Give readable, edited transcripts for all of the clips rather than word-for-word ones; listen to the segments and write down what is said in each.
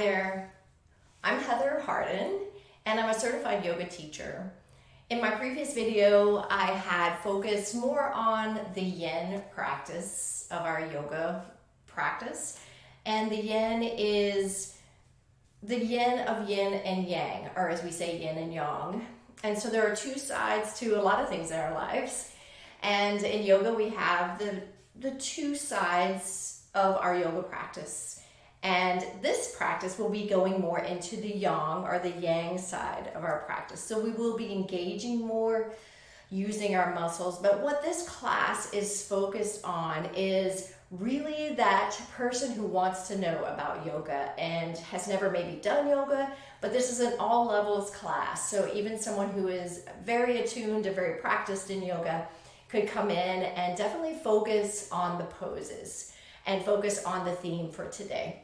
there, I'm Heather Harden, and I'm a certified yoga teacher. In my previous video, I had focused more on the yin practice of our yoga practice, and the yin is the yin of yin and yang, or as we say, yin and yang. And so there are two sides to a lot of things in our lives, and in yoga we have the two sides of our yoga practice. And this practice will be going more into the yang or the yang side of our practice. So we will be engaging more, using our muscles. But what this class is focused on is really that person who wants to know about yoga and has never maybe done yoga, but this is an all levels class. So even someone who is very attuned or very practiced in yoga could come in and definitely focus on the poses and focus on the theme for today.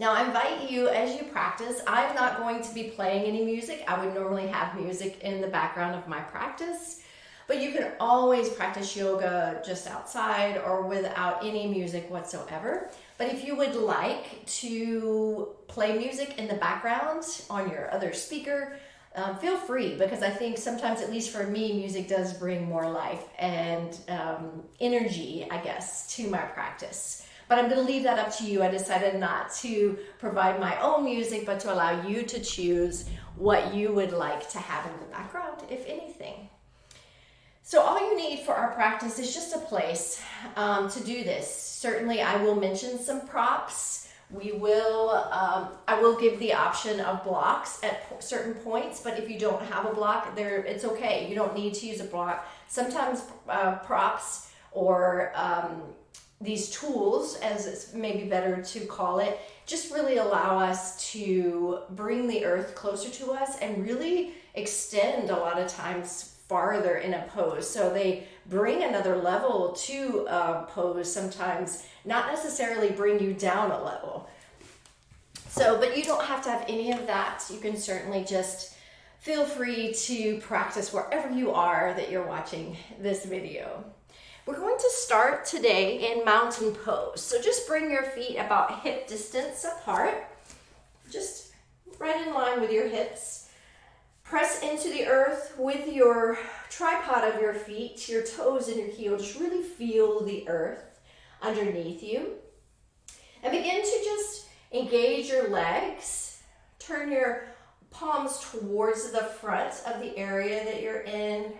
Now, I invite you, as you practice, I'm not going to be playing any music. I would normally have music in the background of my practice, but you can always practice yoga just outside or without any music whatsoever. But if you would like to play music in the background on your other speaker, feel free, because I think sometimes, at least for me, music does bring more life and energy, I guess, to my practice. But I'm going to leave that up to you. I decided not to provide my own music, but to allow you to choose what you would like to have in the background, if anything. So all you need for our practice is just a place to do this. Certainly, I will mention some props. I will give the option of blocks at certain points, but if you don't have a block, it's okay. You don't need to use a block. Sometimes props or these tools, as it's maybe better to call it, just really allow us to bring the earth closer to us and really extend a lot of times farther in a pose. So they bring another level to a pose sometimes, not necessarily bring you down a level. So, but you don't have to have any of that. You can certainly just feel free to practice wherever you are that you're watching this video. We're going to start today in mountain pose. So just bring your feet about hip distance apart, just right in line with your hips. Press into the earth with your tripod of your feet, your toes and your heel. Just really feel the earth underneath you. And begin to just engage your legs. Turn your palms towards the front of the area that you're in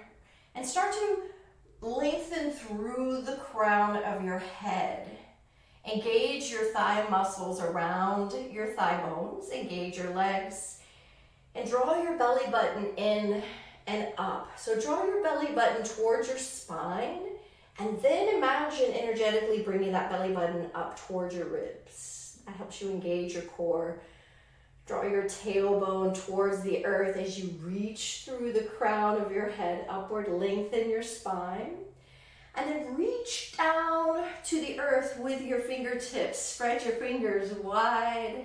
and start to lengthen through the crown of your head. Engage your thigh muscles around your thigh bones. Engage your legs. And draw your belly button in and up. So draw your belly button towards your spine. And then imagine energetically bringing that belly button up towards your ribs. That helps you engage your core. Draw your tailbone towards the earth as you reach through the crown of your head upward. Lengthen your spine. And then reach down to the earth with your fingertips. Spread your fingers wide.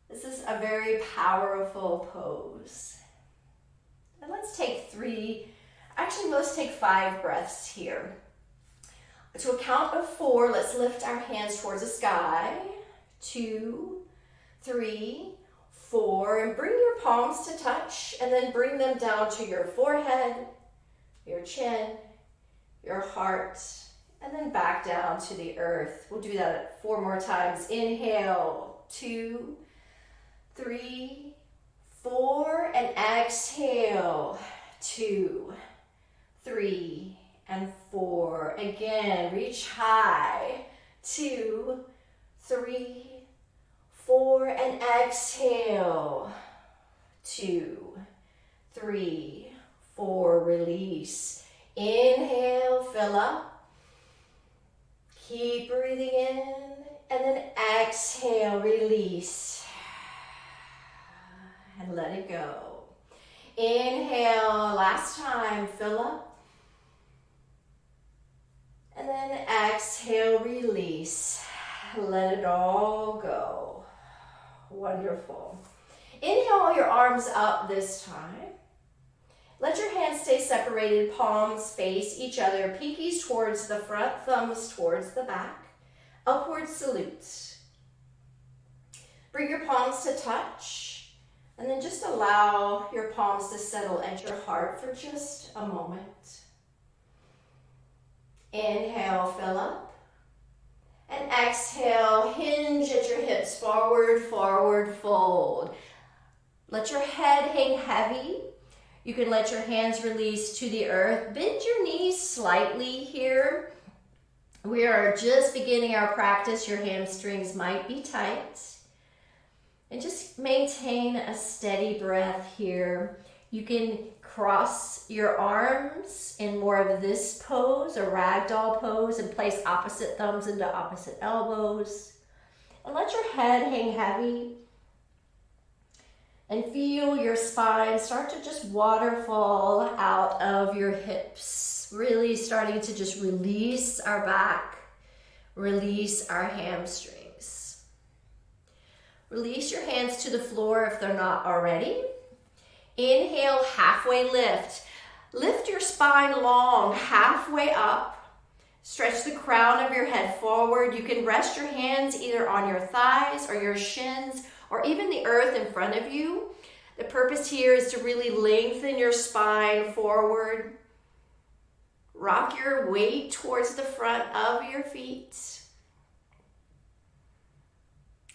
This is a very powerful pose. And let's take let's take 5 breaths here. To a count of 4, let's lift our hands towards the sky. 2, 3, 4, and bring your palms to touch, and then bring them down to your forehead, your chin, your heart, and then back down to the earth. We'll do that 4 more times. Inhale, 2, 3, 4, and exhale, 2, 3, and 4. Again, reach high, 2, 3, 4, and exhale, 2, 3, 4, release. Inhale, fill up. Keep breathing in, and then exhale, release. And let it go. Inhale, last time, fill up. And then exhale, release. Let it all go. Wonderful. Inhale your arms up this time. Let your hands stay separated, palms face each other, pinkies towards the front, thumbs towards the back. Upward salute. Bring your palms to touch, and then just allow your palms to settle at your heart for just a moment. Inhale, fill up. And exhale, hinge at your hips, forward, forward, fold. Let your head hang heavy. You can let your hands release to the earth. Bend your knees slightly here. We are just beginning our practice. Your hamstrings might be tight. And just maintain a steady breath here. You can cross your arms in more of this pose, a ragdoll pose, and place opposite thumbs into opposite elbows. And let your head hang heavy. And feel your spine start to just waterfall out of your hips. Really starting to just release our back, release our hamstrings. Release your hands to the floor if they're not already. Inhale, halfway lift. Lift your spine long, halfway up. Stretch the crown of your head forward. You can rest your hands either on your thighs or your shins or even the earth in front of you. The purpose here is to really lengthen your spine forward. Rock your weight towards the front of your feet.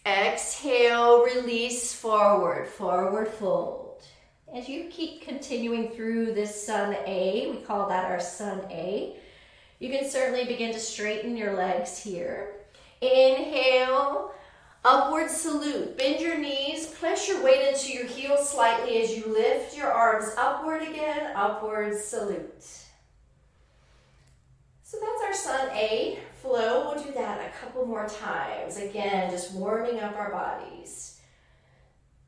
Exhale, release forward, forward fold. As you keep continuing through this Sun A, we call that our Sun A, you can certainly begin to straighten your legs here. Inhale, upward salute. Bend your knees, press your weight into your heels slightly as you lift your arms upward again, upward salute. So that's our Sun A flow. We'll do that a couple more times. Again, just warming up our bodies.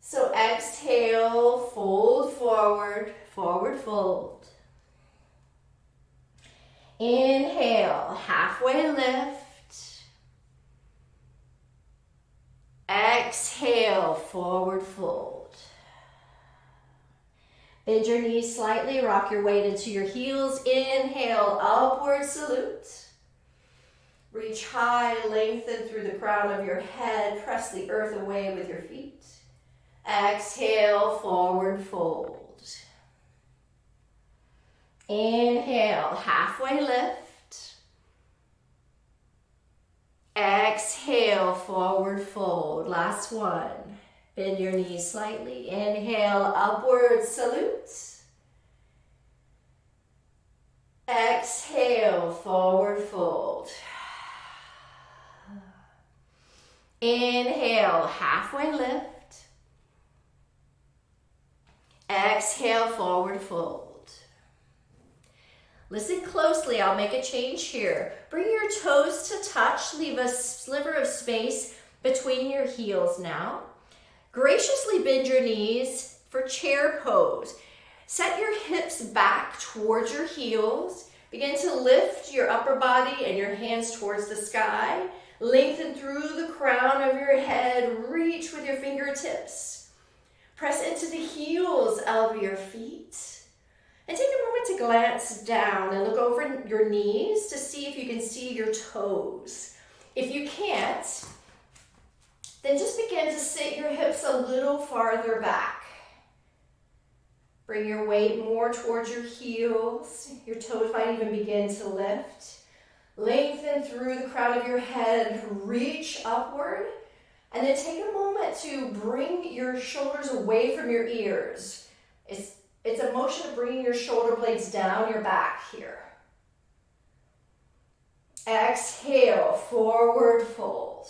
So exhale, fold forward, forward fold. Inhale, halfway lift. Exhale, forward fold. Bend your knees slightly, rock your weight into your heels. Inhale, upward salute. Reach high, lengthen through the crown of your head. Press the earth away with your feet. Exhale, forward fold. Inhale, halfway lift. Exhale, forward fold. Last one. Bend your knees slightly. Inhale, upward salute. Exhale, forward fold. Inhale, halfway lift. Exhale, forward fold. Listen closely, I'll make a change here. Bring your toes to touch, leave a sliver of space between your heels now. Graciously bend your knees for chair pose. Set your hips back towards your heels. Begin to lift your upper body and your hands towards the sky. Lengthen through the crown of your head. Reach with your fingertips. Press into the heels of your feet. And take a moment to glance down and look over your knees to see if you can see your toes. If you can't, then just begin to sit your hips a little farther back. Bring your weight more towards your heels. Your toes might even begin to lift. Lengthen through the crown of your head. Reach upward. And then take a moment to bring your shoulders away from your ears. It's a motion of bringing your shoulder blades down your back here. Exhale, forward fold.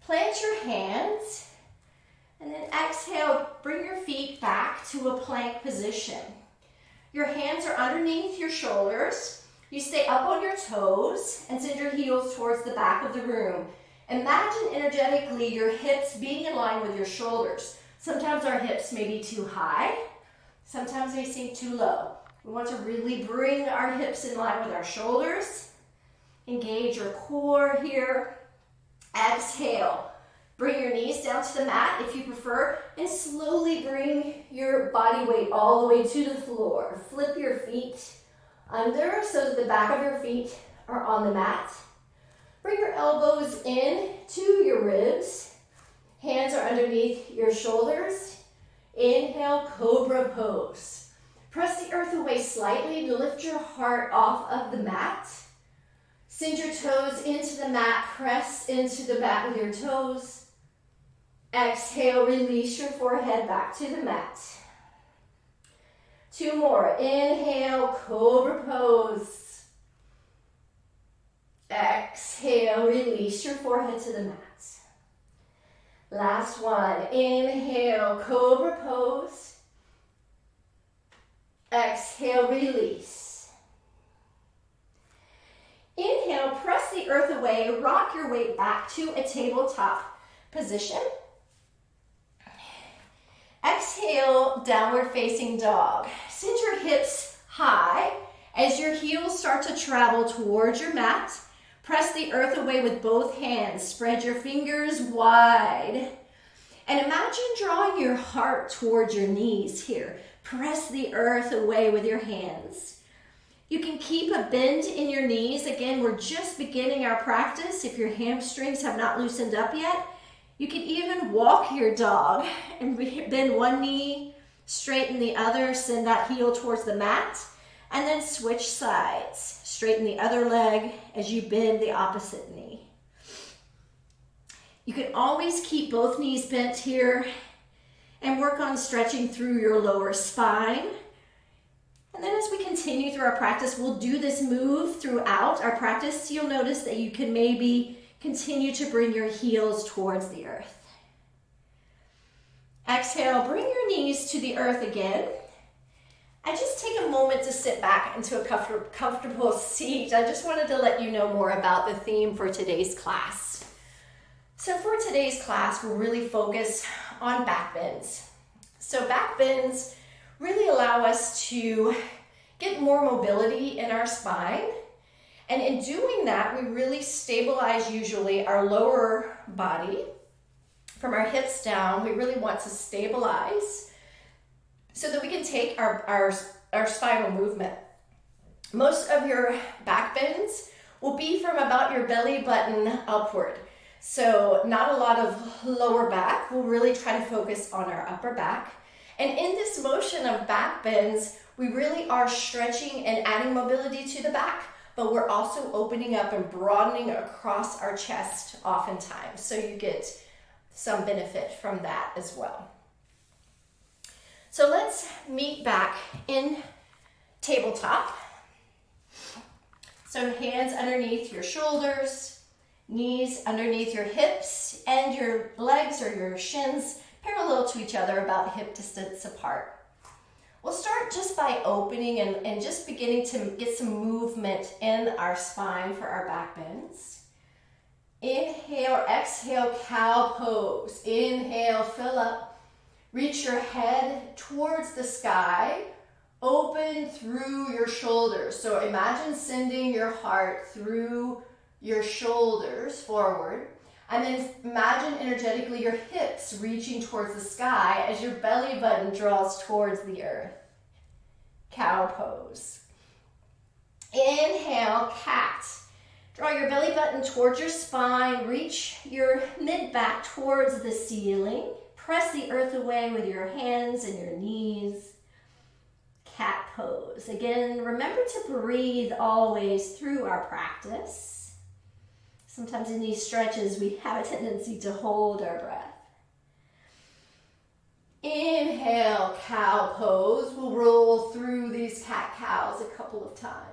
Plant your hands, and then exhale, bring your feet back to a plank position. Your hands are underneath your shoulders. You stay up on your toes and send your heels towards the back of the room. Imagine energetically your hips being in line with your shoulders. Sometimes our hips may be too high. Sometimes they seem too low. We want to really bring our hips in line with our shoulders. Engage your core here. Exhale. Bring your knees down to the mat if you prefer, and slowly bring your body weight all the way to the floor. Flip your feet under so that the back of your feet are on the mat. Bring your elbows in to shoulders. Inhale, cobra pose. Press the earth away slightly to lift your heart off of the mat. Send your toes into the mat, press into the mat with your toes. Exhale, release your forehead back to the mat. 2 more. Inhale, cobra pose. Exhale, release your forehead to the mat. Last one. Inhale, cobra pose. Exhale, release. Inhale, press the earth away, rock your weight back to a tabletop position. Exhale, downward facing dog. Send your hips high as your heels start to travel towards your mat. Press the earth away with both hands. Spread your fingers wide. And imagine drawing your heart towards your knees here. Press the earth away with your hands. You can keep a bend in your knees. Again, we're just beginning our practice. If your hamstrings have not loosened up yet, you can even walk your dog and bend one knee, straighten the other, send that heel towards the mat, and then switch sides. Straighten the other leg as you bend the opposite knee. You can always keep both knees bent here and work on stretching through your lower spine. And then as we continue through our practice, we'll do this move throughout our practice. You'll notice that you can maybe continue to bring your heels towards the earth. Exhale, bring your knees to the earth again. And just take a moment to sit back into a comfortable seat. I just wanted to let you know more about the theme for today's class. So for today's class, we'll really focus on backbends. So backbends really allow us to get more mobility in our spine. And in doing that, we really stabilize usually our lower body. From our hips down, we really want to stabilize so that we can take our spinal movement. Most of your back bends will be from about your belly button upward. So not a lot of lower back. We'll really try to focus on our upper back. And in this motion of back bends, we really are stretching and adding mobility to the back, but we're also opening up and broadening across our chest oftentimes. So you get some benefit from that as well. So let's meet back in tabletop. So hands underneath your shoulders, knees underneath your hips, and your legs or your shins parallel to each other about hip distance apart. We'll start just by opening and just beginning to get some movement in our spine for our back bends. Inhale, exhale, cow pose. Inhale, fill up. Reach your head towards the sky. Open through your shoulders. So imagine sending your heart through your shoulders forward. And then imagine energetically your hips reaching towards the sky as your belly button draws towards the earth. Cow pose. Inhale, cat. Draw your belly button towards your spine. Reach your mid-back towards the ceiling. Press the earth away with your hands and your knees. Cat pose. Again, remember to breathe always through our practice. Sometimes in these stretches, we have a tendency to hold our breath. Inhale, cow pose. We'll roll through these cat-cows a couple of times.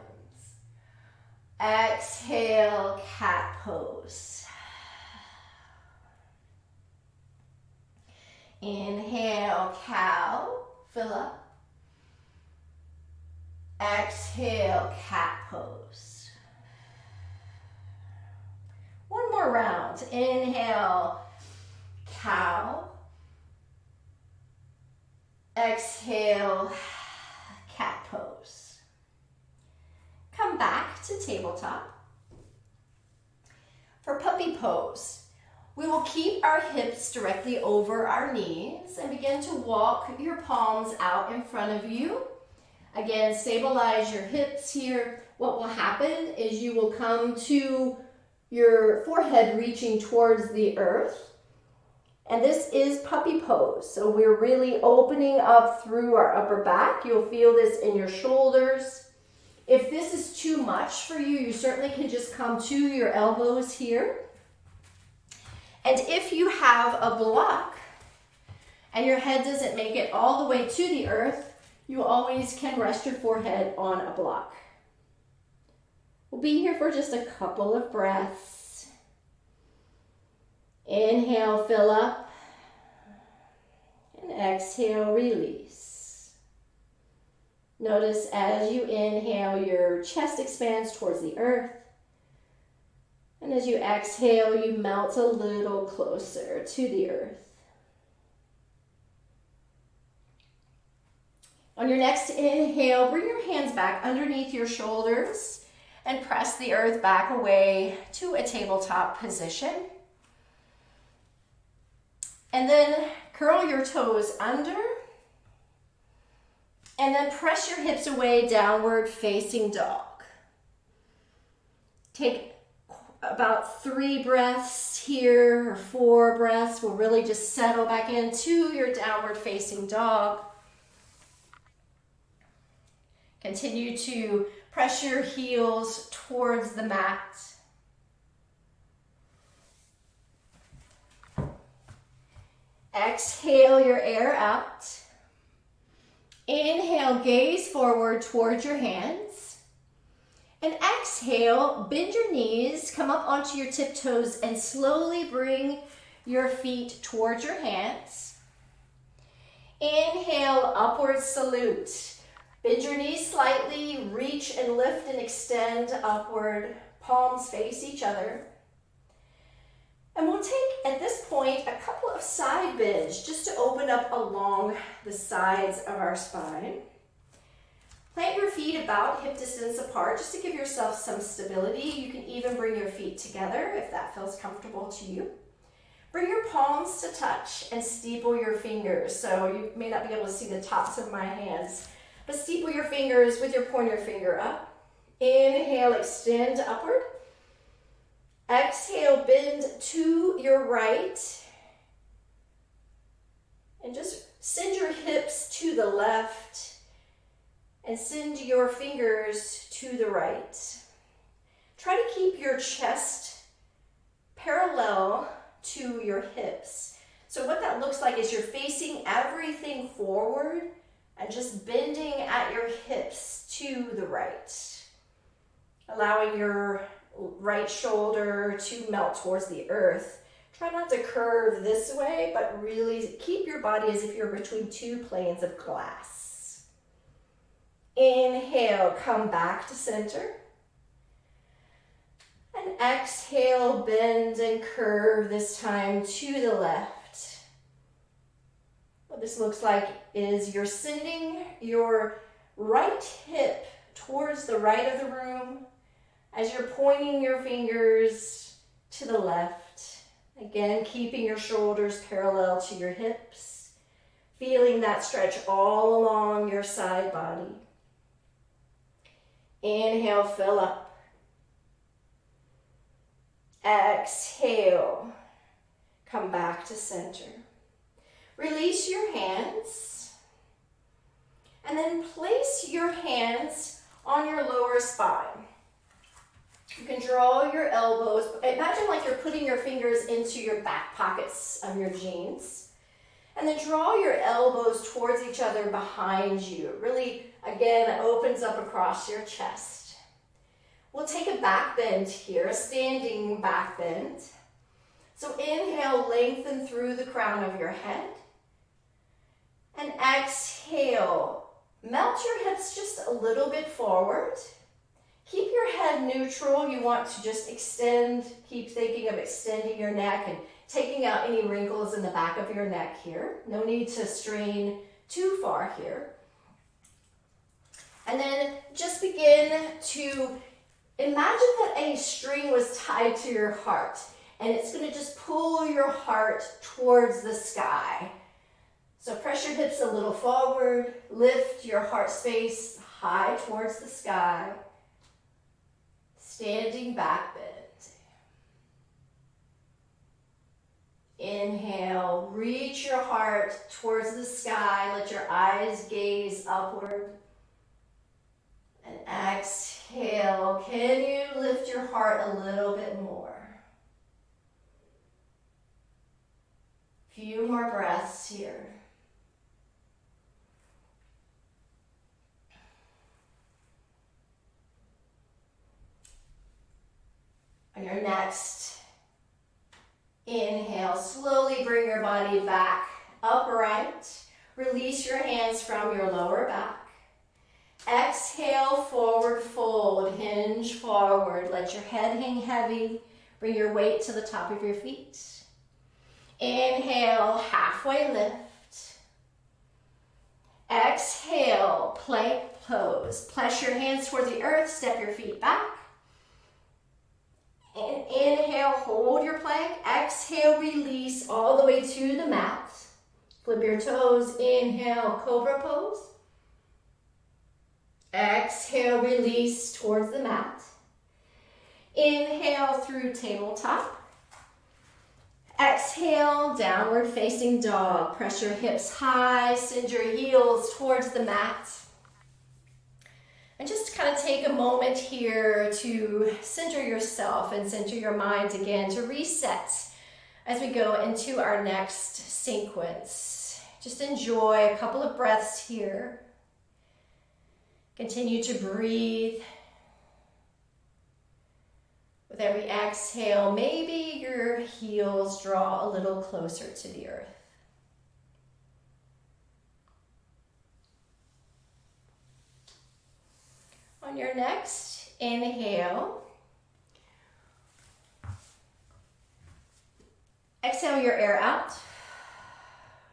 Exhale, cat pose. Inhale, cow, fill up. Exhale, cat pose. One more round. Inhale, cow. Exhale, cat pose. Come back to tabletop. For puppy pose, we will keep our hips directly over our knees and begin to walk your palms out in front of you. Again, stabilize your hips here. What will happen is you will come to your forehead reaching towards the earth. And this is puppy pose. So we're really opening up through our upper back. You'll feel this in your shoulders. If this is too much for you, you certainly can just come to your elbows here. And if you have a block and your head doesn't make it all the way to the earth, you always can rest your forehead on a block. We'll be here for just a couple of breaths. Inhale, fill up. And exhale, release. Notice as you inhale, your chest expands towards the earth. And as you exhale, you melt a little closer to the earth. On your next inhale, bring your hands back underneath your shoulders and press the earth back away to a tabletop position. And then curl your toes under. And then press your hips away, downward facing dog. Take about 3 breaths here, or 4 breaths. We'll really just settle back into your downward facing dog. Continue to press your heels towards the mat. Exhale your air out. Inhale, gaze forward towards your hands. And exhale, bend your knees, come up onto your tiptoes, and slowly bring your feet towards your hands. Inhale, upward salute. Bend your knees slightly, reach and lift and extend upward. Palms face each other. And we'll take, at this point, a couple of side bends just to open up along the sides of our spine. Plant your feet about hip distance apart just to give yourself some stability. You can even bring your feet together if that feels comfortable to you. Bring your palms to touch and steeple your fingers. So you may not be able to see the tops of my hands, but steeple your fingers with your pointer finger up. Inhale, extend upward. Exhale, bend to your right. And just send your hips to the left and send your fingers to the right. Try to keep your chest parallel to your hips. So what that looks like is you're facing everything forward and just bending at your hips to the right, allowing your right shoulder to melt towards the earth. Try not to curve this way, but really keep your body as if you're between 2 planes of glass. Inhale, come back to center. And exhale, bend and curve, this time to the left. What this looks like is you're sending your right hip towards the right of the room as you're pointing your fingers to the left. Again, keeping your shoulders parallel to your hips, feeling that stretch all along your side body. Inhale, fill up. Exhale, come back to center. Release your hands, and then place your hands on your lower spine. You can draw your elbows. Imagine like you're putting your fingers into your back pockets of your jeans. And then draw your elbows towards each other behind you. It really, again, opens up across your chest. We'll take a back bend here, a standing back bend. So inhale, lengthen through the crown of your head. And exhale, melt your hips just a little bit forward. Keep your head neutral. You want to just extend, keep thinking of extending your neck and taking out any wrinkles in the back of your neck here. No need to strain too far here. And then just begin to imagine that a string was tied to your heart, and it's going to just pull your heart towards the sky. So press your hips a little forward, lift your heart space high towards the sky. Standing back bend. Inhale, Inhale, reach your heart towards the sky. Let your eyes gaze upward. And exhale. Can you lift your heart a little bit more? Few more breaths here. On your next inhale, slowly bring your body back upright. Release your hands from your lower back. Exhale, forward fold, hinge forward. Let your head hang heavy. Bring your weight to the top of your feet. Inhale, halfway lift. Exhale, plank pose. Press your hands toward the earth, step your feet back. And inhale, hold your plank. Exhale, release all the way to the mat. Flip your toes. Inhale, cobra pose. Exhale, release towards the mat. Inhale through tabletop. Exhale, downward facing dog. Press your hips high, send your heels towards the mat. And just kind of take a moment here to center yourself and center your mind again, to reset as we go into our next sequence. Just enjoy a couple of breaths here. Continue to breathe. With every exhale, maybe your heels draw a little closer to the earth. On your next inhale, exhale your air out.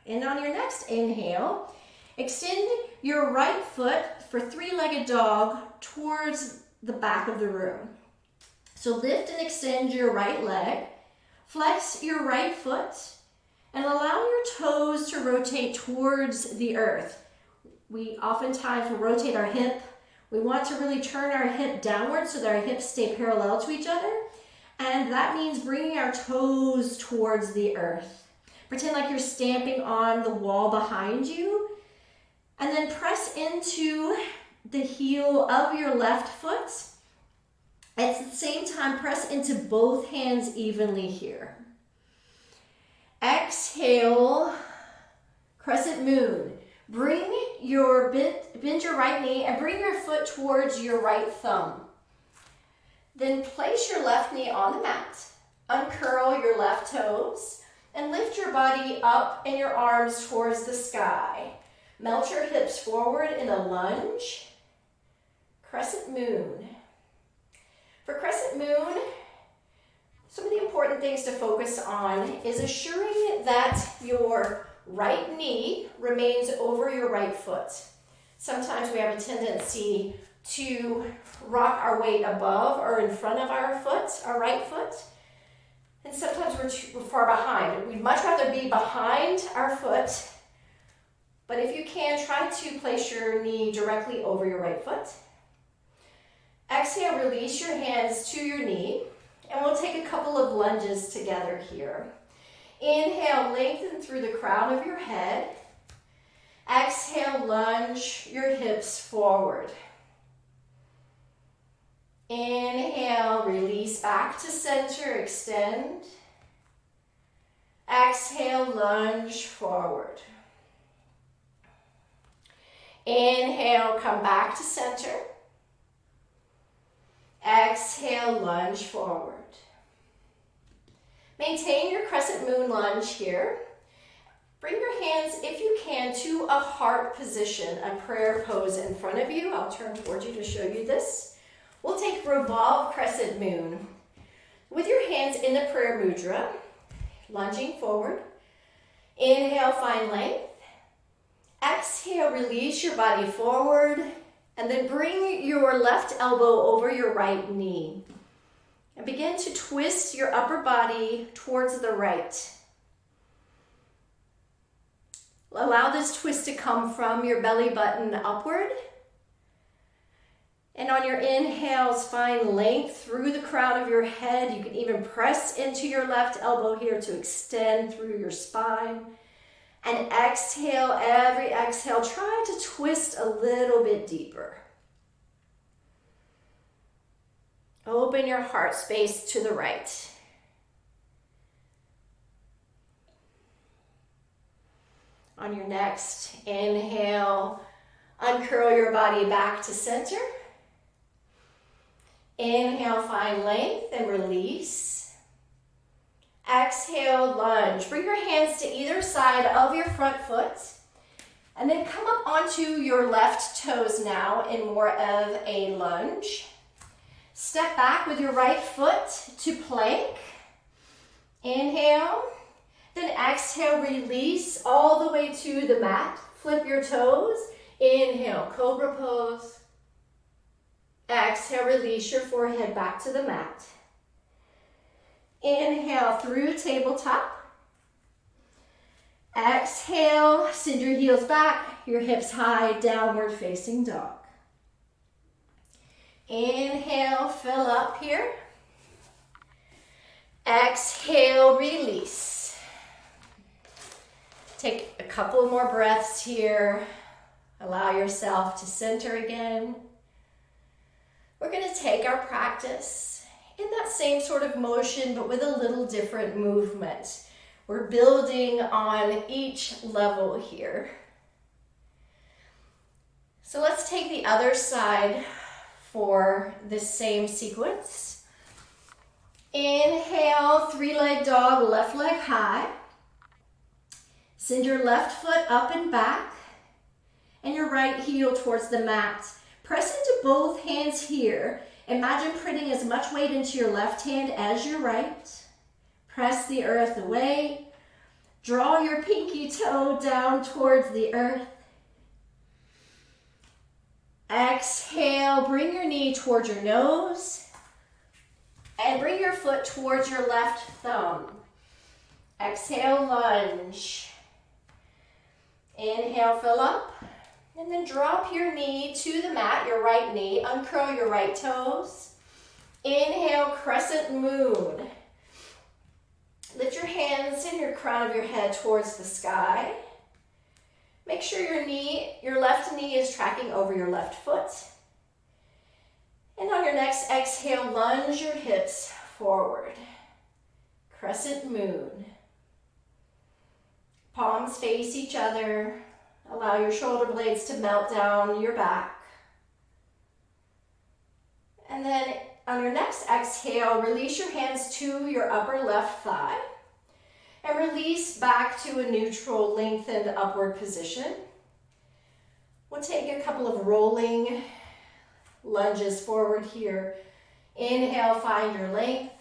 And on your next inhale, extend your right foot for three-legged dog towards the back of the room. So lift and extend your right leg, flex your right foot, and allow your toes to rotate towards the earth. We oftentimes will rotate our hip. We want to really turn our hip downward so that our hips stay parallel to each other. And that means bringing our toes towards the earth. Pretend like you're stamping on the wall behind you. And then press into the heel of your left foot. At the same time, press into both hands evenly here. Exhale, crescent moon. Bend your right knee and bring your foot towards your right thumb. Then place your left knee on the mat. Uncurl your left toes and lift your body up and your arms towards the sky. Melt your hips forward in a lunge. Crescent moon. For crescent moon, some of the important things to focus on is assuring that your right knee remains over your right foot. Sometimes we have a tendency to rock our weight above or in front of our foot, our right foot, and sometimes we're far behind. We'd much rather be behind our foot, but if you can, try to place your knee directly over your right foot. Exhale, release your hands to your knee, and we'll take a couple of lunges together here. Inhale, lengthen through the crown of your head. Exhale, lunge your hips forward. Inhale, release back to center, extend. Exhale, lunge forward. Inhale, come back to center. Exhale, lunge forward. Maintain your crescent moon lunge here. Bring your hands, if you can, to a heart position, a prayer pose in front of you. I'll turn towards you to show you this. We'll take revolve crescent moon. With your hands in the prayer mudra, lunging forward. Inhale, find length. Exhale, release your body forward. And then bring your left elbow over your right knee. And begin to twist your upper body towards the right. Allow this twist to come from your belly button upward. And on your inhales, find length through the crown of your head. You can even press into your left elbow here to extend through your spine. And exhale, every exhale, try to twist a little bit deeper. Open your heart space to the right. On your next inhale, uncurl your body back to center. Inhale, find length and release. Exhale, lunge. Bring your hands to either side of your front foot. And then come up onto your left toes now in more of a lunge. Step back with your right foot to plank. Inhale. Then exhale, release all the way to the mat. Flip your toes. Inhale, cobra pose. Exhale, release your forehead back to the mat. Inhale through tabletop. Exhale, send your heels back, your hips high, downward facing dog. Inhale, fill up here. Exhale, release. Take a couple more breaths here. Allow yourself to center again. We're going to take our practice in that same sort of motion, but with a little different movement. We're building on each level here. So let's take the other side for this same sequence. Inhale, three-leg dog, left leg high. Send your left foot up and back, and your right heel towards the mat. Press into both hands here. Imagine putting as much weight into your left hand as your right. Press the earth away. Draw your pinky toe down towards the earth. Exhale, bring your knee towards your nose. And bring your foot towards your left thumb. Exhale, lunge. Inhale, fill up. And then drop your knee to the mat, your right knee. Uncurl your right toes. Inhale, crescent moon. Lift your hands and your crown of your head towards the sky. Make sure your left knee is tracking over your left foot. And on your next exhale, lunge your hips forward. Crescent moon. Palms face each other. Allow your shoulder blades to melt down your back. And then on your next exhale, release your hands to your upper left thigh. And release back to a neutral, lengthened upward position. We'll take a couple of rolling lunges forward here. Inhale, find your length.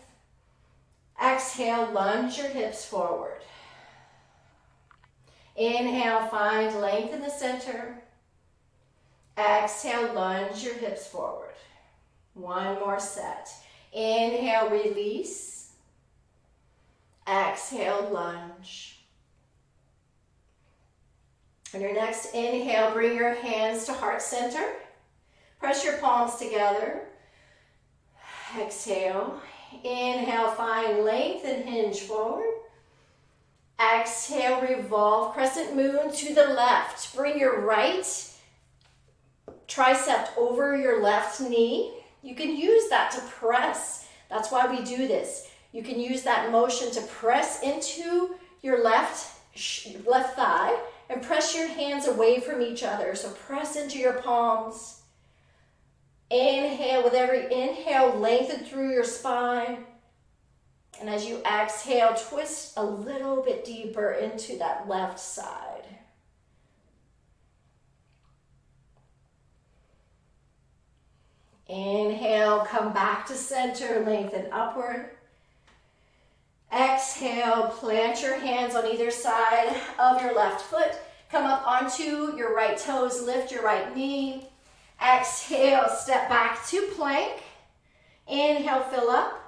Exhale, lunge your hips forward. Inhale, find length in the center. Exhale, lunge your hips forward. One more set. Inhale, release. Exhale, lunge. On your next inhale, bring your hands to heart center. Press your palms together. Exhale. Inhale, find length and hinge forward. Exhale, revolve, crescent moon to the left. Bring your right tricep over your left knee. You can use that to press. That's why we do this. You can use that motion to press into your left thigh and press your hands away from each other. So press into your palms. Inhale, with every inhale, lengthen through your spine. And as you exhale, twist a little bit deeper into that left side. Inhale, come back to center, lengthen upward. Exhale, plant your hands on either side of your left foot. Come up onto your right toes, lift your right knee. Exhale, step back to plank. Inhale, fill up.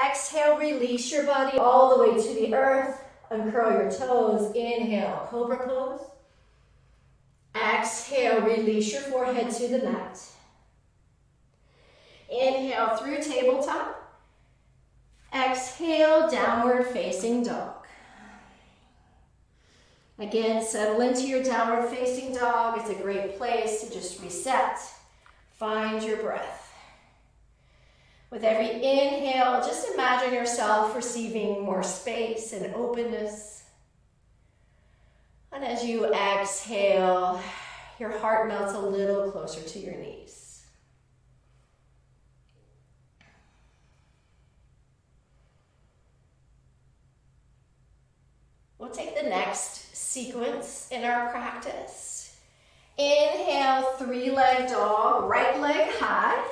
Exhale, release your body all the way to the earth. Uncurl your toes. Inhale, cobra pose. Exhale, release your forehead to the mat. Inhale through tabletop. Exhale, downward facing dog. Again, settle into your downward facing dog. It's a great place to just reset. Find your breath. With every inhale, just imagine yourself receiving more space and openness. And as you exhale, your heart melts a little closer to your knees. We'll take the next sequence in our practice. Inhale, three-leg dog, right leg high.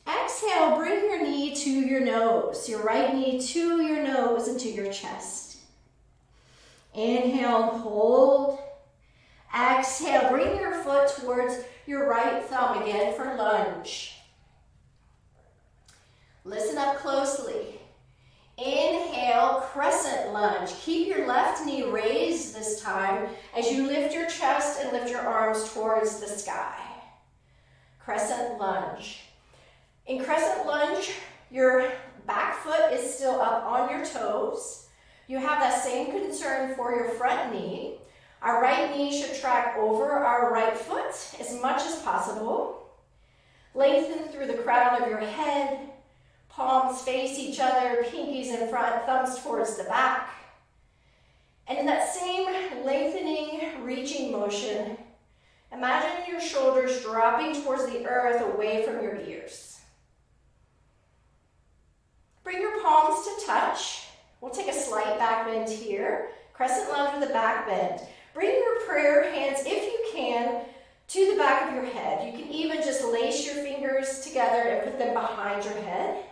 Exhale, bring your knee to your nose, your right knee to your nose and to your chest. Inhale, hold. Exhale, bring your foot towards your right thumb again for lunge. Listen up closely. Inhale, crescent lunge. Keep your left knee raised this time as you lift your chest and lift your arms towards the sky. Crescent lunge. In crescent lunge, your back foot is still up on your toes. You have that same concern for your front knee. Our right knee should track over our right foot as much as possible. Lengthen through the crown of your head. Palms face each other, pinkies in front, thumbs towards the back. And in that same lengthening, reaching motion, imagine your shoulders dropping towards the earth away from your ears. Bring your palms to touch. We'll take a slight back bend here. Crescent lunge with a back bend. Bring your prayer hands, if you can, to the back of your head. You can even just lace your fingers together and put them behind your head.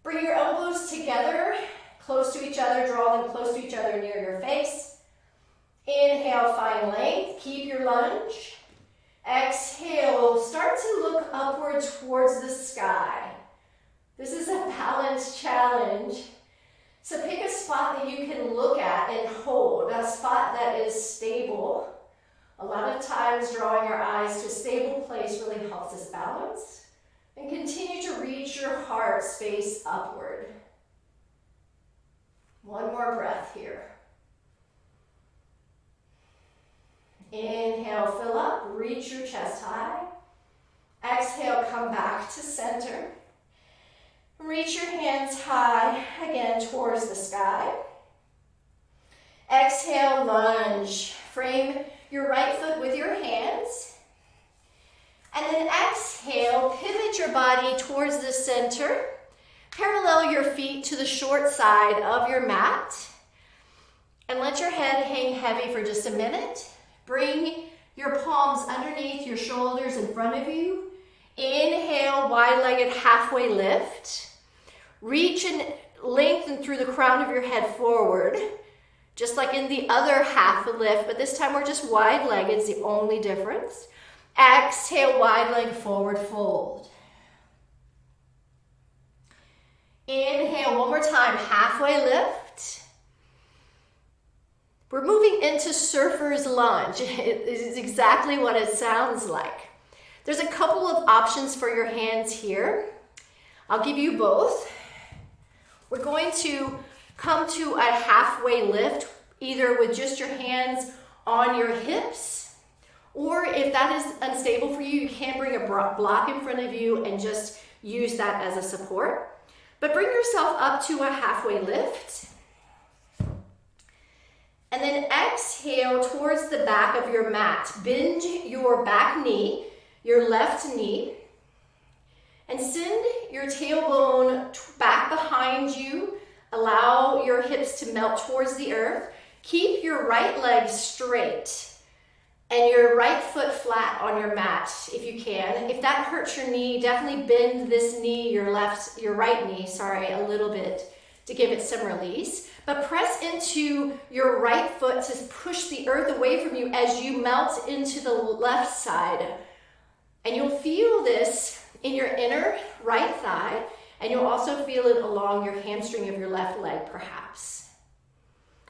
Bring your elbows together, close to each other, draw them close to each other near your face. Inhale, find length, keep your lunge. Exhale, start to look upward towards the sky. This is a balance challenge. So pick a spot that you can look at and hold, a spot that is stable. A lot of times drawing our eyes to a stable place really helps us balance. And continue to reach your heart space upward. One more breath here. Inhale, fill up, reach your chest high. Exhale, come back to center. Reach your hands high, again towards the sky. Exhale, lunge. Frame your right foot with your hands. And then exhale, pivot your body towards the center. Parallel your feet to the short side of your mat. And let your head hang heavy for just a minute. Bring your palms underneath your shoulders in front of you. Inhale, wide-legged halfway lift. Reach and lengthen through the crown of your head forward. Just like in the other half lift, but this time we're just wide-legged, it's the only difference. Exhale, wide leg forward fold. Inhale, one more time, halfway lift. We're moving into surfer's lunge. It is exactly what it sounds like. There's a couple of options for your hands here. I'll give you both. We're going to come to a halfway lift, either with just your hands on your hips, or if that is unstable for you, you can bring a block in front of you and just use that as a support. But bring yourself up to a halfway lift. And then exhale towards the back of your mat. Bend your back knee, your left knee, and send your tailbone back behind you. Allow your hips to melt towards the earth. Keep your right leg straight and your right foot flat on your mat if you can. If that hurts your knee, definitely bend this knee, your right knee, a little bit to give it some release. But press into your right foot to push the earth away from you as you melt into the left side. And you'll feel this in your inner right thigh, and you'll also feel it along your hamstring of your left leg, perhaps.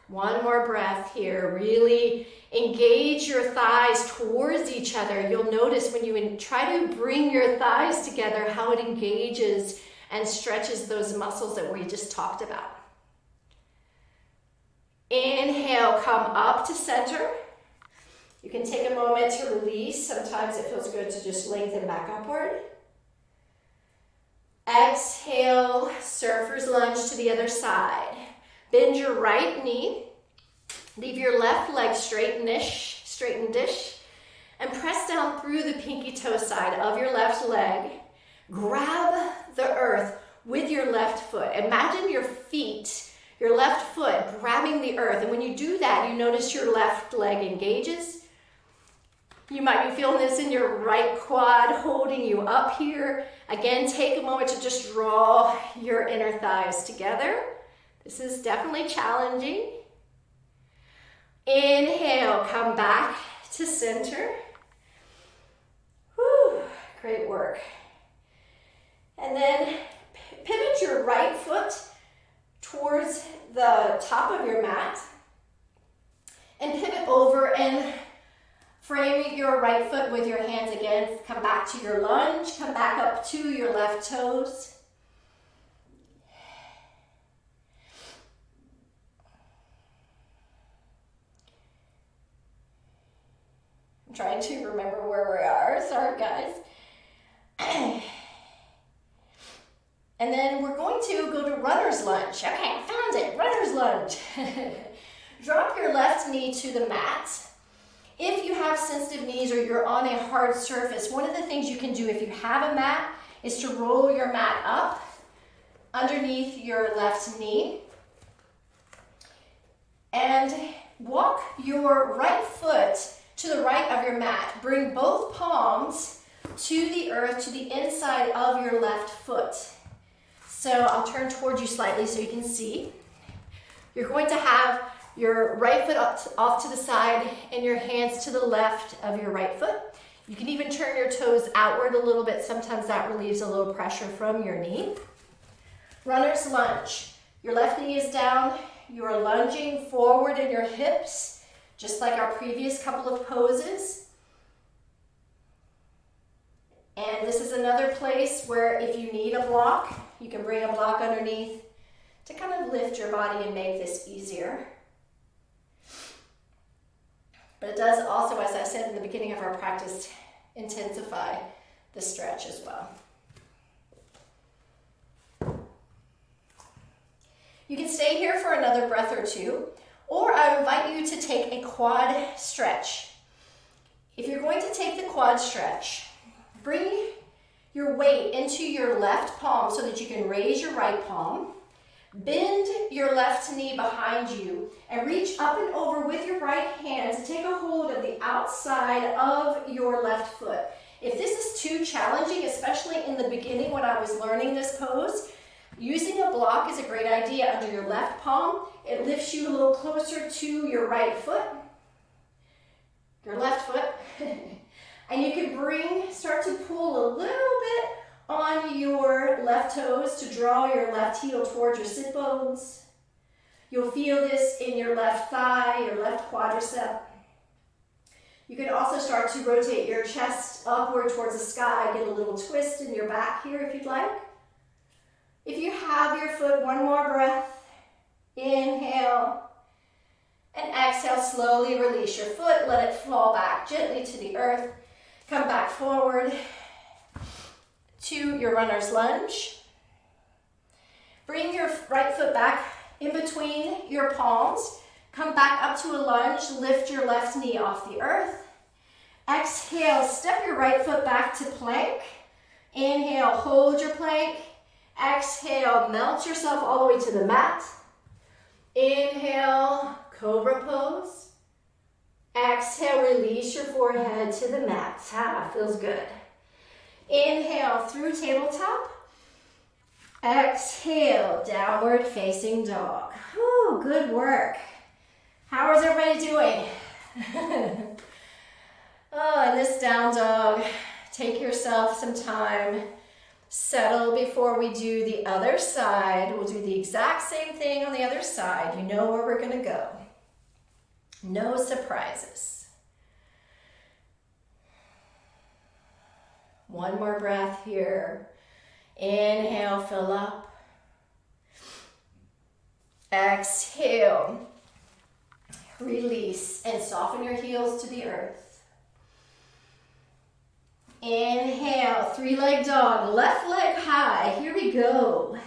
One more breath here. Really engage your thighs towards each other. You'll notice when you try to bring your thighs together how it engages and stretches those muscles that we just talked about. Inhale, come up to center. You can take a moment to release. Sometimes it feels good to just lengthen back upward. Exhale, surfer's lunge to the other side. Bend your right knee. Leave your left leg straighten-ish, and press down through the pinky toe side of your left leg. Grab the earth with your left foot. Imagine your feet, your left foot grabbing the earth. And when you do that, you notice your left leg engages. You might be feeling this in your right quad holding you up here. Again, take a moment to just draw your inner thighs together. This is definitely challenging. Inhale, come back to center. Whew, great work. And then pivot your right foot towards the top of your mat and pivot over and frame your right foot with your hands again. Come back to your lunge, come back up to your left toes. I'm trying to remember where we are, sorry guys. And then we're going to go to runner's lunge. Okay, I found it, runner's lunge. Drop your left knee to the mat. If you have sensitive knees or you're on a hard surface, one of the things you can do if you have a mat is to roll your mat up underneath your left knee and walk your right foot to the right of your mat. Bring both palms to the earth, to the inside of your left foot. So I'll turn towards you slightly so you can see. You're going to have your right foot off to the side and your hands to the left of your right foot. You can even turn your toes outward a little bit. Sometimes that relieves a little pressure from your knee. Runner's lunge. Your left knee is down. You are lunging forward in your hips, just like our previous couple of poses. And this is another place where if you need a block, you can bring a block underneath to kind of lift your body and make this easier. But it does also, as I said in the beginning of our practice, intensify the stretch as well. You can stay here for another breath or two, or I invite you to take a quad stretch. If you're going to take the quad stretch, bring your weight into your left palm so that you can raise your right palm. Bend your left knee behind you and reach up and over with your right hand to take a hold of the outside of your left foot. If this is too challenging, especially in the beginning when I was learning this pose, using a block is a great idea under your left palm. It lifts you a little closer to your right foot, your left foot. And you can start to pull a little bit on your left toes to draw your left heel towards your sit bones. You'll feel this in your left thigh, your left quadricep. You can also start to rotate your chest upward towards the sky, get a little twist in your back here if you'd like. If you have your foot, one more breath. Inhale and exhale, slowly release your foot, let it fall back gently to the earth. Come back forward to your runner's lunge. Bring your right foot back in between your palms. Come back up to a lunge. Lift your left knee off the earth. Exhale, step your right foot back to plank. Inhale, hold your plank. Exhale, melt yourself all the way to the mat. Inhale, cobra pose. Exhale, release your forehead to the mat. Feels good. Inhale through tabletop. Exhale, downward facing dog. Whew, good work. How is everybody doing? Oh, in this down dog, take yourself some time. Settle before we do the other side. We'll do the exact same thing on the other side. You know where we're going to go. No surprises. One more breath here. Inhale, fill up. Exhale. Release and soften your heels to the earth. Inhale, three-leg dog, left leg high. Here we go.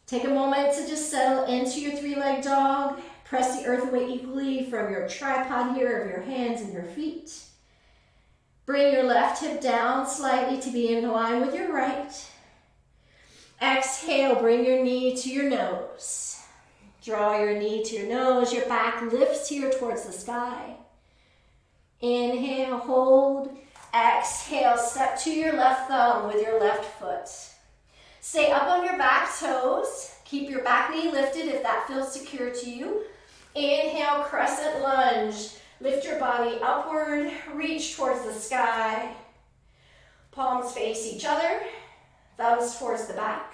Take a moment to just settle into your three-leg dog. Press the earth away equally from your tripod here of your hands and your feet. Bring your left hip down slightly to be in line with your right. Exhale, bring your knee to your nose. Draw your knee to your nose. Your back lifts here towards the sky. Inhale, hold. Exhale, step to your left thumb with your left foot. Stay up on your back toes. Keep your back knee lifted if that feels secure to you. Inhale, crescent lunge. Lift your body upward, reach towards the sky. Palms face each other, thumbs towards the back.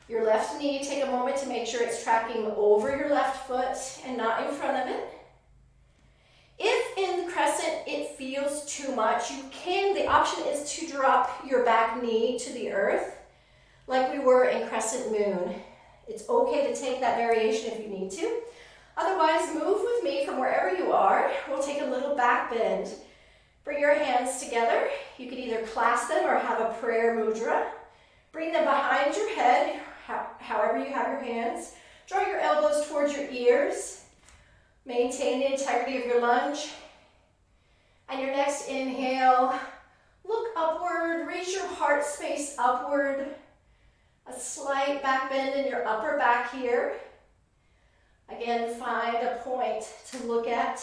Your left knee, take a moment to make sure it's tracking over your left foot and not in front of it. If in the crescent it feels too much, the option is to drop your back knee to the earth like we were in crescent moon. It's okay to take that variation if you need to. Otherwise, move with me from wherever you are. We'll take a little back bend. Bring your hands together. You can either clasp them or have a prayer mudra. Bring them behind your head, however you have your hands. Draw your elbows towards your ears. Maintain the integrity of your lunge. And your next inhale, look upward, reach your heart space upward. A slight back bend in your upper back here. Again, find a point to look at.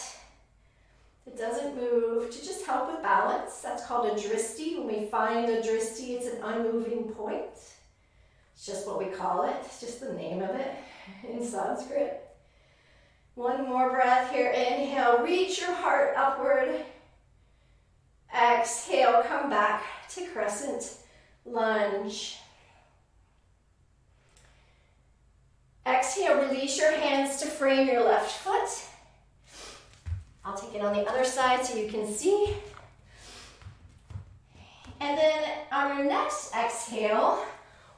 It doesn't move, to just help with balance. That's called a dristi. When we find a dristi, it's an unmoving point. It's just what we call it. It's just the name of it in Sanskrit. One more breath here. Inhale, reach your heart upward. Exhale, come back to crescent lunge. Exhale, release your hands to frame your left foot. I'll take it on the other side so you can see. And then on your next exhale,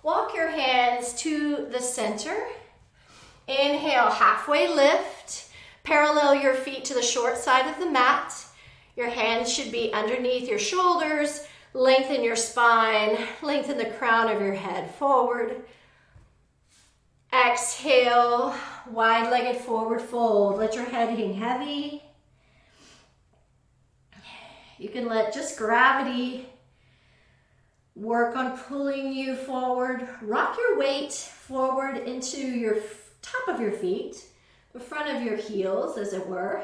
walk your hands to the center. Inhale, halfway lift. Parallel your feet to the short side of the mat. Your hands should be underneath your shoulders. Lengthen your spine. Lengthen the crown of your head forward. Exhale, wide-legged forward fold. Let your head hang heavy. You can let just gravity work on pulling you forward. Rock your weight forward into your top of your feet, the front of your heels, as it were.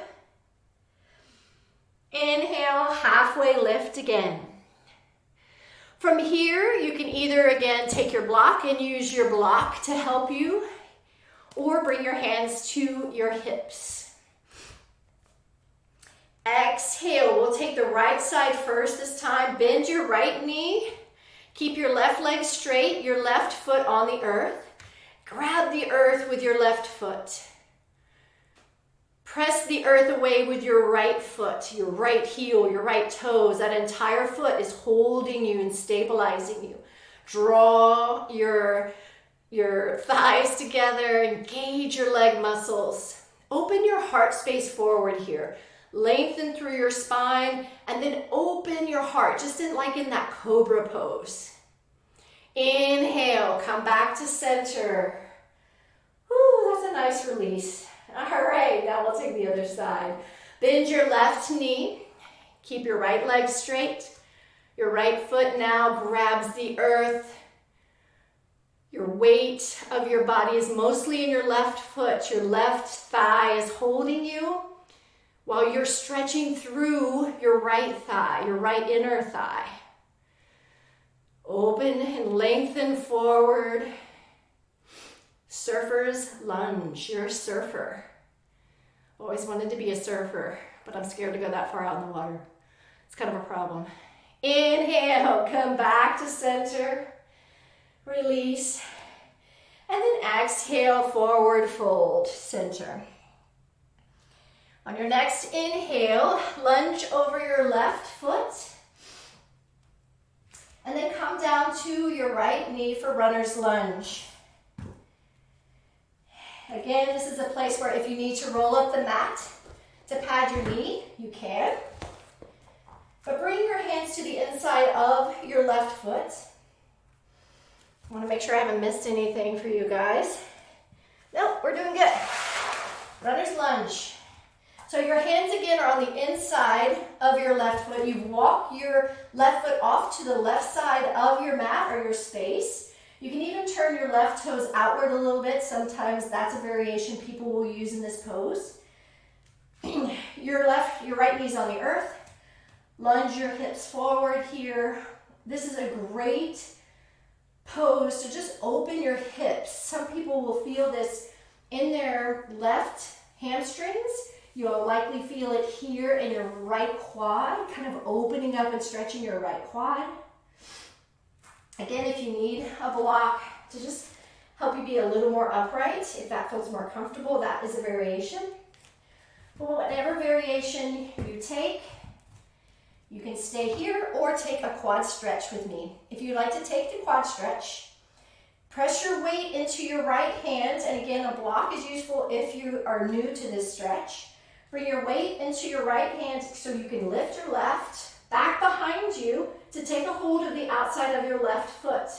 Inhale, halfway lift again. From here, you can either, again, take your block and use your block to help you, or bring your hands to your hips. Exhale, we'll take the right side first this time. Bend your right knee. Keep your left leg straight, your left foot on the earth. Grab the earth with your left foot. Press the earth away with your right foot, your right heel, your right toes. That entire foot is holding you and stabilizing you. Draw your thighs together, engage your leg muscles. Open your heart space forward here. Lengthen through your spine and then open your heart, just like in that cobra pose. Inhale, come back to center. Whew, that's a nice release. All right, now we'll take the other side. Bend your left knee. Keep your right leg straight. Your right foot now grabs the earth. Your weight of your body is mostly in your left foot. Your left thigh is holding you while you're stretching through your right thigh, your right inner thigh. Open and lengthen forward. Surfer's lunge. You're a surfer. Always wanted to be a surfer, but I'm scared to go that far out in the water. It's kind of a problem. Inhale, come back to center. Release. And then exhale, forward fold, center. On your next inhale, lunge over your left foot. And then come down to your right knee for runner's lunge. Again, this is a place where if you need to roll up the mat to pad your knee, you can. But bring your hands to the inside of your left foot. I want to make sure I haven't missed anything for you guys. No, we're doing good. Runner's lunge. So your hands again are on the inside of your left foot. You walk your left foot off to the left side of your mat or your space. You can even turn your left toes outward a little bit. Sometimes that's a variation people will use in this pose. Your right knee's on the earth. Lunge your hips forward here. This is a great pose to just open your hips. Some people will feel this in their left hamstrings. You'll likely feel it here in your right quad, kind of opening up and stretching your right quad. Again, if you need a block to just help you be a little more upright, if that feels more comfortable, that is a variation. But whatever variation you take, you can stay here or take a quad stretch with me. If you'd like to take the quad stretch, press your weight into your right hand. And again, a block is useful if you are new to this stretch. Bring your weight into your right hand so you can lift your left back behind you to take a hold of the outside of your left foot.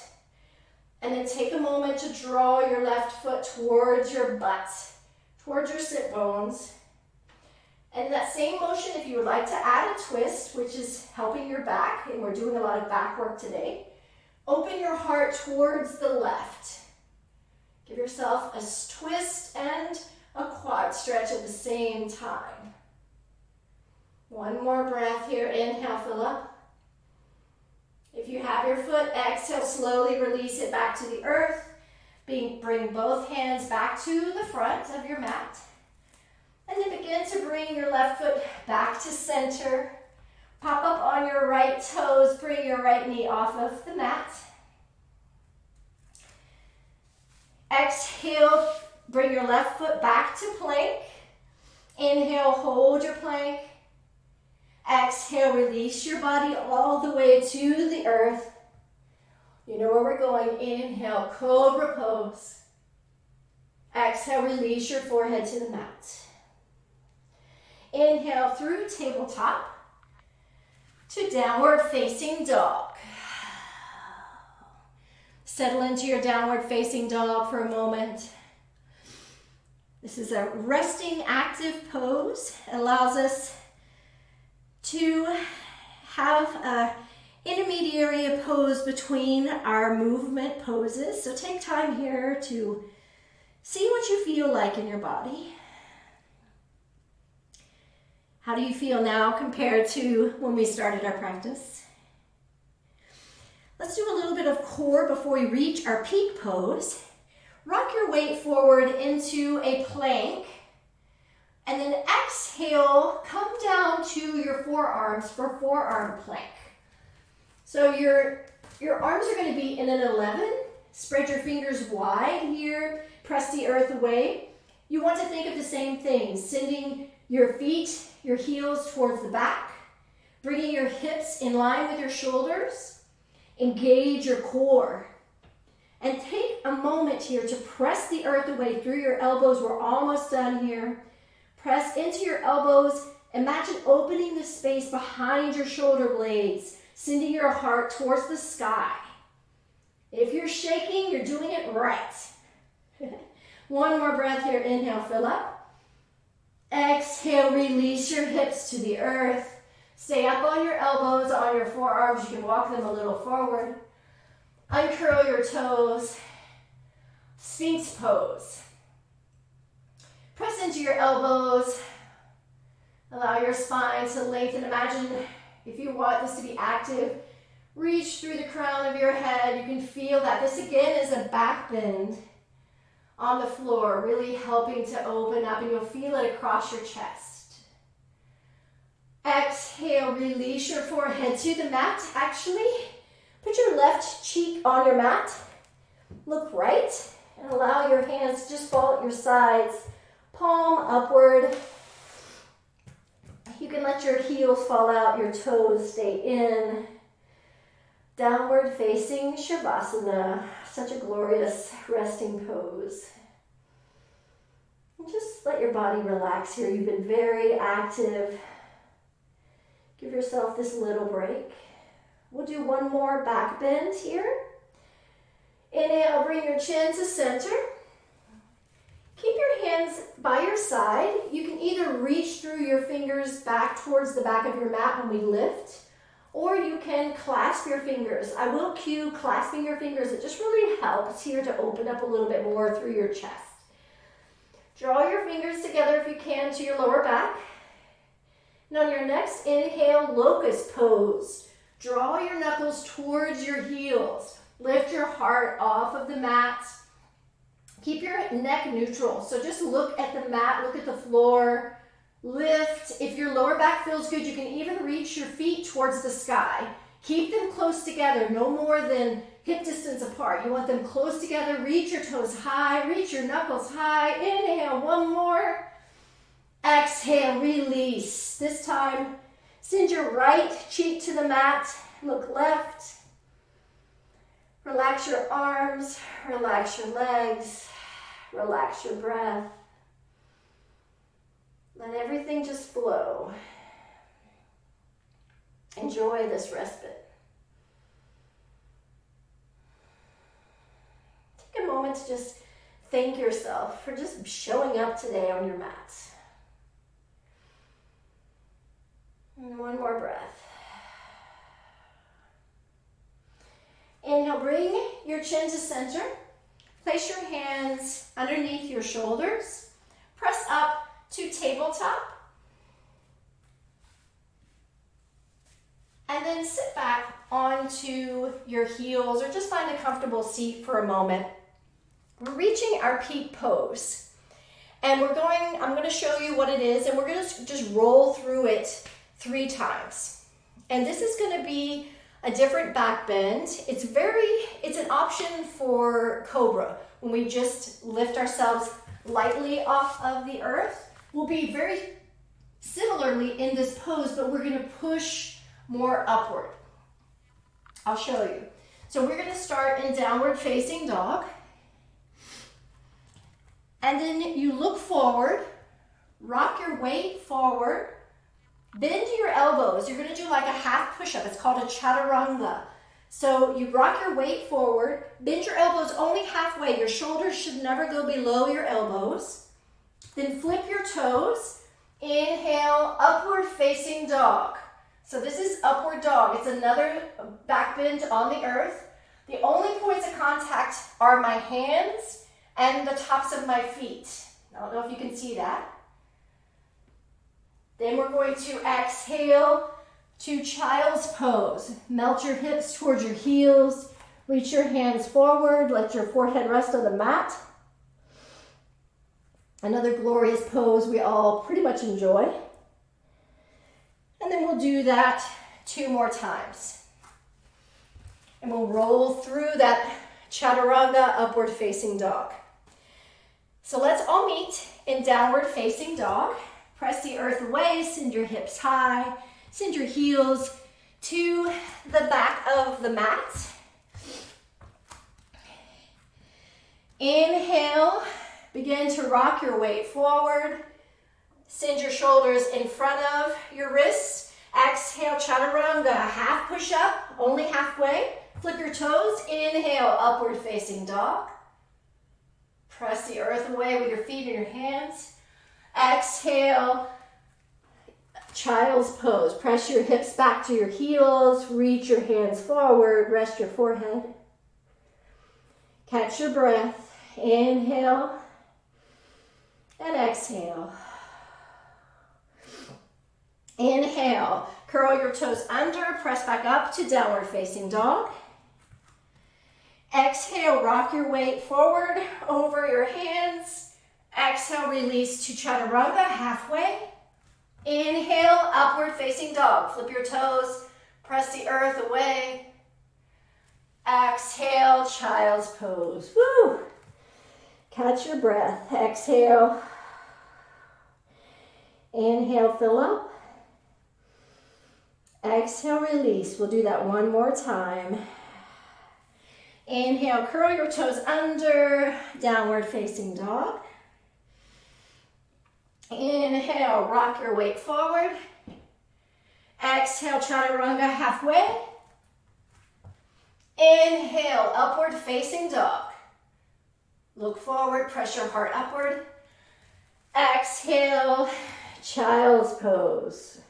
And then take a moment to draw your left foot towards your butt, towards your sit bones. And in that same motion, if you would like to add a twist, which is helping your back, and we're doing a lot of back work today, open your heart towards the left. Give yourself a twist and a quad stretch at the same time. One more breath here. Inhale, fill up. If you have your foot, exhale, slowly release it back to the earth. Bring both hands back to the front of your mat. And then begin to bring your left foot back to center. Pop up on your right toes. Bring your right knee off of the mat. Exhale, bring your left foot back to plank. Inhale, hold your plank. Exhale, release your body all the way to the earth. You know where we're going. Inhale, cobra pose. Exhale, release your forehead to the mat. Inhale through tabletop to downward facing dog. Settle into your downward facing dog for a moment. This is a resting active pose. It allows us to have an intermediary pose between our movement poses. So take time here to see what you feel like in your body. How do you feel now compared to when we started our practice? Let's do a little bit of core before we reach our peak pose. Rock your weight forward into a plank. And then exhale, come down to your forearms for forearm plank. So your arms are going to be in an 11. Spread your fingers wide here. Press the earth away. You want to think of the same thing. Sending your feet, your heels towards the back. Bringing your hips in line with your shoulders. Engage your core. And take a moment here to press the earth away through your elbows. We're almost done here. Press into your elbows. Imagine opening the space behind your shoulder blades, sending your heart towards the sky. If you're shaking, you're doing it right. One more breath here. Inhale, fill up. Exhale, release your hips to the earth. Stay up on your elbows, on your forearms. You can walk them a little forward. Uncurl your toes. Sphinx pose. Press into your elbows. Allow your spine to lengthen. Imagine if you want this to be active, reach through the crown of your head. You can feel that. This again is a back bend on the floor, really helping to open up, and you'll feel it across your chest. Exhale, release your forehead to the mat. Actually, put your left cheek on your mat. Look right and allow your hands to just fall at your sides. Palm upward. You can let your heels fall out, your toes stay in. Downward facing Shavasana. Such a glorious resting pose. And just let your body relax here. You've been very active. Give yourself this little break. We'll do one more back bend here. Inhale, bring your chin to center. Keep your hands by your side. You can either reach through your fingers back towards the back of your mat when we lift, or you can clasp your fingers. I will cue clasping your fingers. It just really helps here to open up a little bit more through your chest. Draw your fingers together if you can to your lower back. And on your next inhale, locust pose. Draw your knuckles towards your heels. Lift your heart off of the mat. Keep your neck neutral. So just look at the mat, look at the floor. Lift. If your lower back feels good, you can even reach your feet towards the sky. Keep them close together, no more than hip distance apart. You want them close together. Reach your toes high, reach your knuckles high. Inhale, one more. Exhale, release. This time, send your right cheek to the mat. Look left. Relax your arms, relax your legs, relax your breath. Let everything just flow. Enjoy this respite. Take a moment to just thank yourself for just showing up today on your mat. And one more breath. Inhale, bring your chin to center. Place your hands underneath your shoulders. Press up to tabletop. And then sit back onto your heels or just find a comfortable seat for a moment. We're reaching our peak pose. And I'm going to show you what it is, and we're going to just roll through it 3 times. And this is going to be a different back bend. It's an option for Cobra. When we just lift ourselves lightly off of the earth, we'll be very similarly in this pose, but we're going to push more upward. I'll show you. So we're going to start in downward facing dog. And then you look forward, rock your weight forward, bend your elbows. You're going to do like a half push-up. It's called a chaturanga. So you rock your weight forward, bend your elbows only halfway. Your shoulders should never go below your elbows. Then flip your toes. Inhale, upward facing dog. So this is upward dog. It's another back bend on the earth. The only points of contact are my hands and the tops of my feet. I don't know if you can see that. Then we're going to exhale to child's pose. Melt your hips towards your heels. Reach your hands forward. Let your forehead rest on the mat. Another glorious pose we all pretty much enjoy. And then we'll do that 2 more times. And we'll roll through that chaturanga upward facing dog. So let's all meet in downward facing dog. Press the earth away, send your hips high, send your heels to the back of the mat. Inhale, begin to rock your weight forward. Send your shoulders in front of your wrists. Exhale, chaturanga, half push up, only halfway. Flip your toes, inhale, upward facing dog. Press the earth away with your feet and your hands. Exhale, child's pose. Press your hips back to your heels. Reach your hands forward. Rest your forehead. Catch your breath. Inhale and exhale. Inhale. Curl your toes under. Press back up to downward facing dog. Exhale. Rock your weight forward over your hands. Exhale, release to chaturanga, halfway. Inhale, upward facing dog. Flip your toes, press the earth away. Exhale, child's pose. Woo! Catch your breath. Exhale. Inhale, fill up. Exhale, release. We'll do that one more time. Inhale, curl your toes under, downward facing dog. Inhale, rock your weight forward. Exhale, chaturanga halfway. Inhale, upward facing dog. Look forward, press your heart upward. Exhale, child's pose.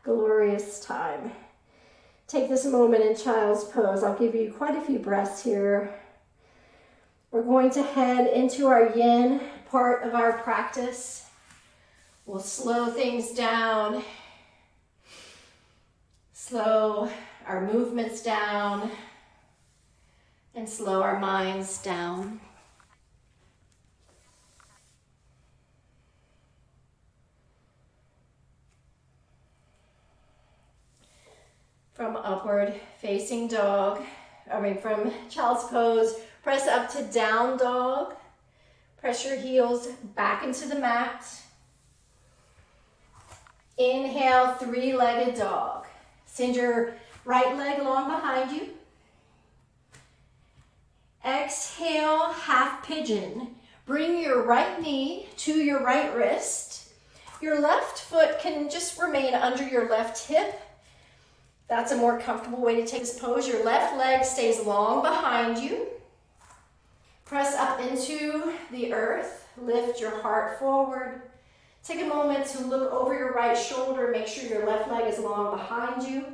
Glorious time. Take this moment in child's pose. I'll give you quite a few breaths here. We're going to head into our yin part of our practice. We'll slow things down, slow our movements down, and slow our minds down. From upward facing dog, from child's pose, press up to down dog. Press your heels back into the mat. Inhale, three-legged dog. Send your right leg long behind you. Exhale, half pigeon. Bring your right knee to your right wrist. Your left foot can just remain under your left hip. That's a more comfortable way to take this pose. Your left leg stays long behind you. Press up into the earth. Lift your heart forward. Take a moment to look over your right shoulder. Make sure your left leg is long behind you.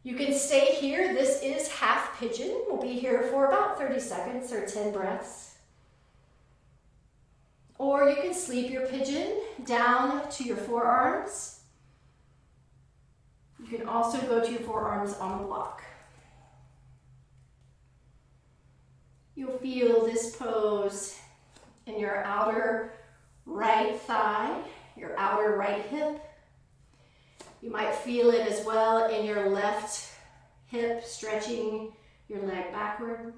You can stay here. This is half pigeon. We'll be here for about 30 seconds or 10 breaths. Or you can sleep your pigeon down to your forearms. You can also go to your forearms on the block. You'll feel this pose in your outer right thigh, your outer right hip. You might feel it as well in your left hip, stretching your leg backward.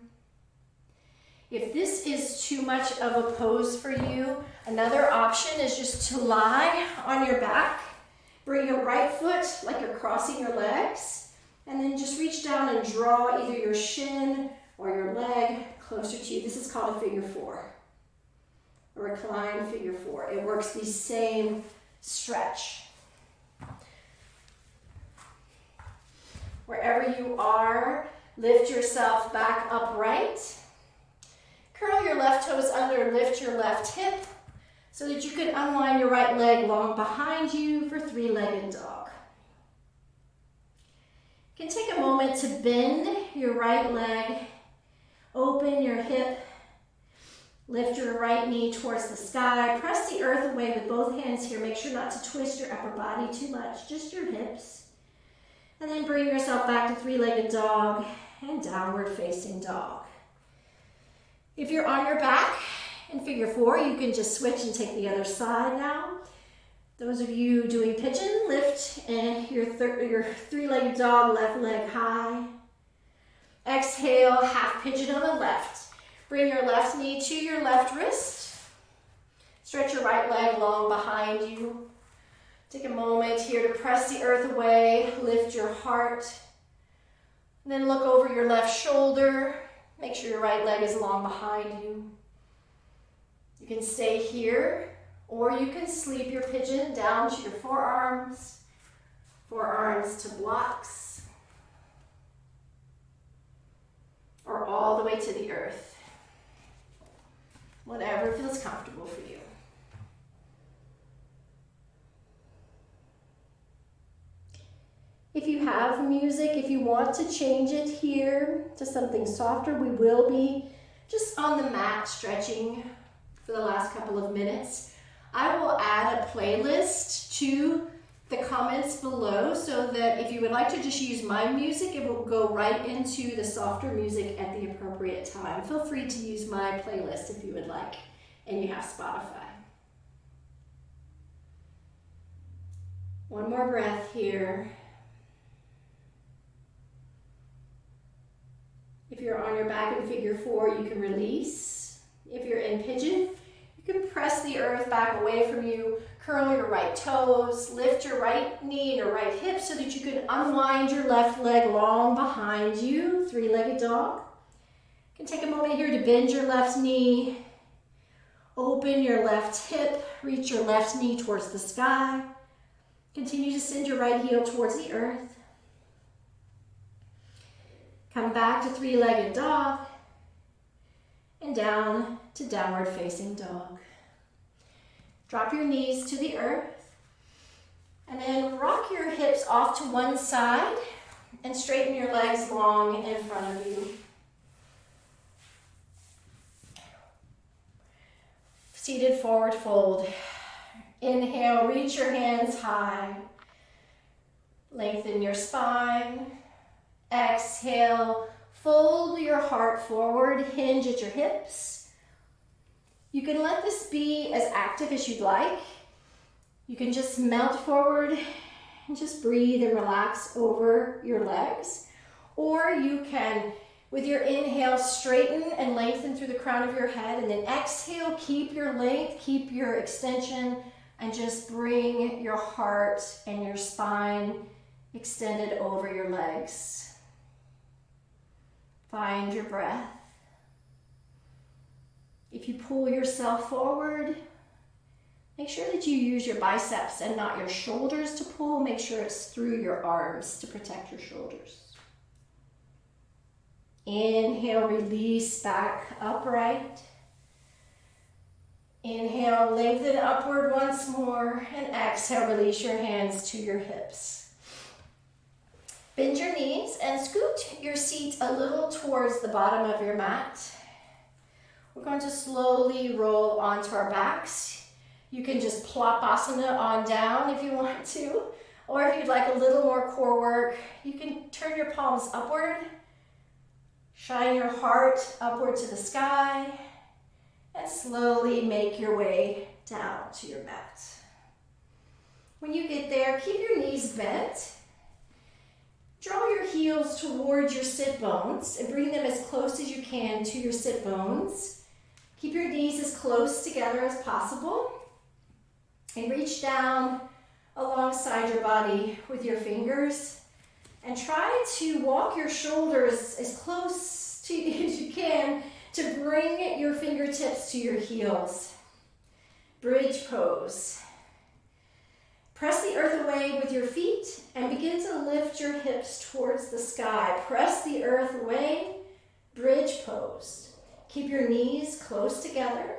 If this is too much of a pose for you, another option is just to lie on your back. Bring your right foot like you're crossing your legs, and then just reach down and draw either your shin or your leg closer to you. This is called a figure four, a reclined figure four. It works the same stretch. Wherever you are, lift yourself back upright. Curl your left toes under, lift your left hip, so that you can unwind your right leg long behind you for three-legged dog. You can take a moment to bend your right leg, open your hip, lift your right knee towards the sky, press the earth away with both hands here. Make sure not to twist your upper body too much, just your hips. And then bring yourself back to three-legged dog and downward facing dog. If you're on your back, in figure four, you can just switch and take the other side now. Those of you doing pigeon, lift and your three-legged dog, left leg high. Exhale, half pigeon on the left. Bring your left knee to your left wrist. Stretch your right leg long behind you. Take a moment here to press the earth away, lift your heart. And then look over your left shoulder. Make sure your right leg is long behind you. You can stay here, or you can sleep your pigeon down to your forearms, forearms to blocks, or all the way to the earth. Whatever feels comfortable for you. If you have music, if you want to change it here to something softer, we will be just on the mat stretching for the last couple of minutes. I will add a playlist to the comments below so that if you would like to just use my music, it will go right into the softer music at the appropriate time. Feel free to use my playlist if you would like, and you have Spotify. One more breath here. If you're on your back in figure 4, you can release. If you're in pigeon, you can press the earth back away from you, curl your right toes, lift your right knee and your right hip so that you can unwind your left leg long behind you, three-legged dog. You can take a moment here to bend your left knee, open your left hip, reach your left knee towards the sky. Continue to send your right heel towards the earth. Come back to three-legged dog and down to downward facing dog. Drop your knees to the earth and then rock your hips off to one side and straighten your legs long in front of you. Seated forward fold. Inhale, reach your hands high. Lengthen your spine. Exhale, fold your heart forward, hinge at your hips. You can let this be as active as you'd like. You can just melt forward and just breathe and relax over your legs. Or you can, with your inhale, straighten and lengthen through the crown of your head, and then exhale, keep your length, keep your extension, and just bring your heart and your spine extended over your legs. Find your breath. If you pull yourself forward, make sure that you use your biceps and not your shoulders to pull. Make sure it's through your arms to protect your shoulders. Inhale, release back upright. Inhale, lengthen upward once more, and exhale, release your hands to your hips. Bend your knees and scoot your seat a little towards the bottom of your mat. We're going to slowly roll onto our backs. You can just plop asana on down if you want to, or if you'd like a little more core work, you can turn your palms upward, shine your heart upward to the sky, and slowly make your way down to your mat. When you get there, keep your knees bent. Draw your heels towards your sit bones and bring them as close as you can to your sit bones. Keep your knees as close together as possible. And reach down alongside your body with your fingers. And try to walk your shoulders as close to you as you can to bring your fingertips to your heels. Bridge pose. Press the earth away with your feet and begin to lift your hips towards the sky. Press the earth away, bridge pose. Keep your knees close together.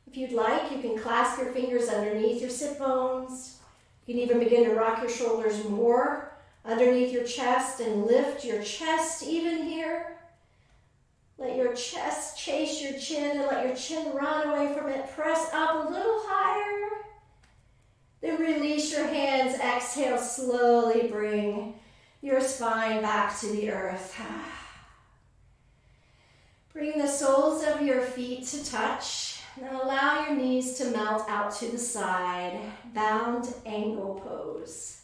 If you'd like, you can clasp your fingers underneath your sit bones. You can even begin to rock your shoulders more underneath your chest and lift your chest even here. Let your chest chase your chin and let your chin run away from it. Press up a little higher. Then release your hands. Exhale, slowly bring your spine back to the earth. Bring the soles of your feet to touch. And then allow your knees to melt out to the side. Bound angle pose.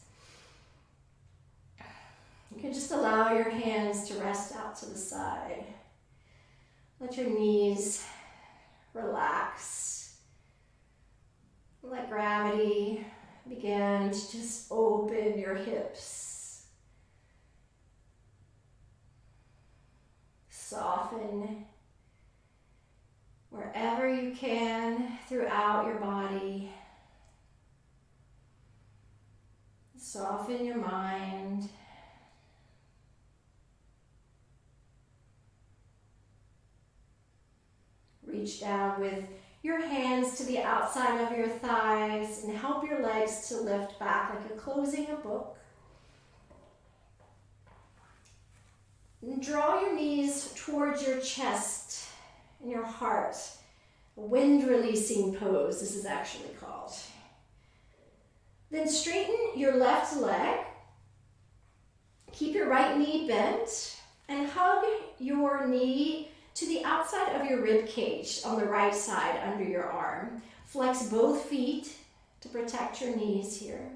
You can just allow your hands to rest out to the side. Let your knees relax. Let gravity begin to just open your hips. Soften wherever you can throughout your body. Soften your mind. Reach down with your hands to the outside of your thighs and help your legs to lift back like you're closing a book. And draw your knees towards your chest and your heart. A wind-releasing pose, this is actually called. Then straighten your left leg. Keep your right knee bent and hug your knee to the outside of your rib cage on the right side under your arm. Flex both feet to protect your knees here.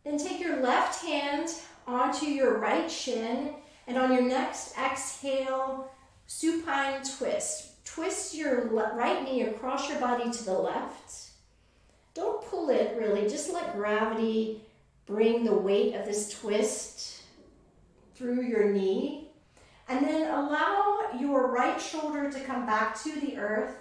Then take your left hand onto your right shin, and on your next exhale, supine twist. Twist your right knee across your body to the left. Don't pull it really, just let gravity bring the weight of this twist through your knee. And then allow your right shoulder to come back to the earth.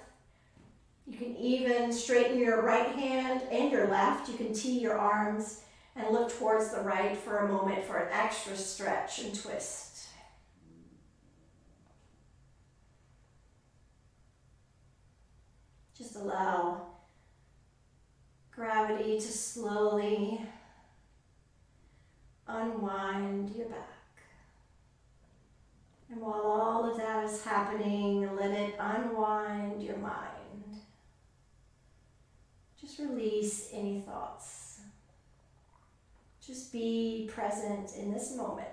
You can even straighten your right hand and your left. You can tee your arms and look towards the right for a moment for an extra stretch and twist. Just allow gravity to slowly unwind your back. And while all of that is happening, let it unwind your mind. Just release any thoughts. Just be present in this moment.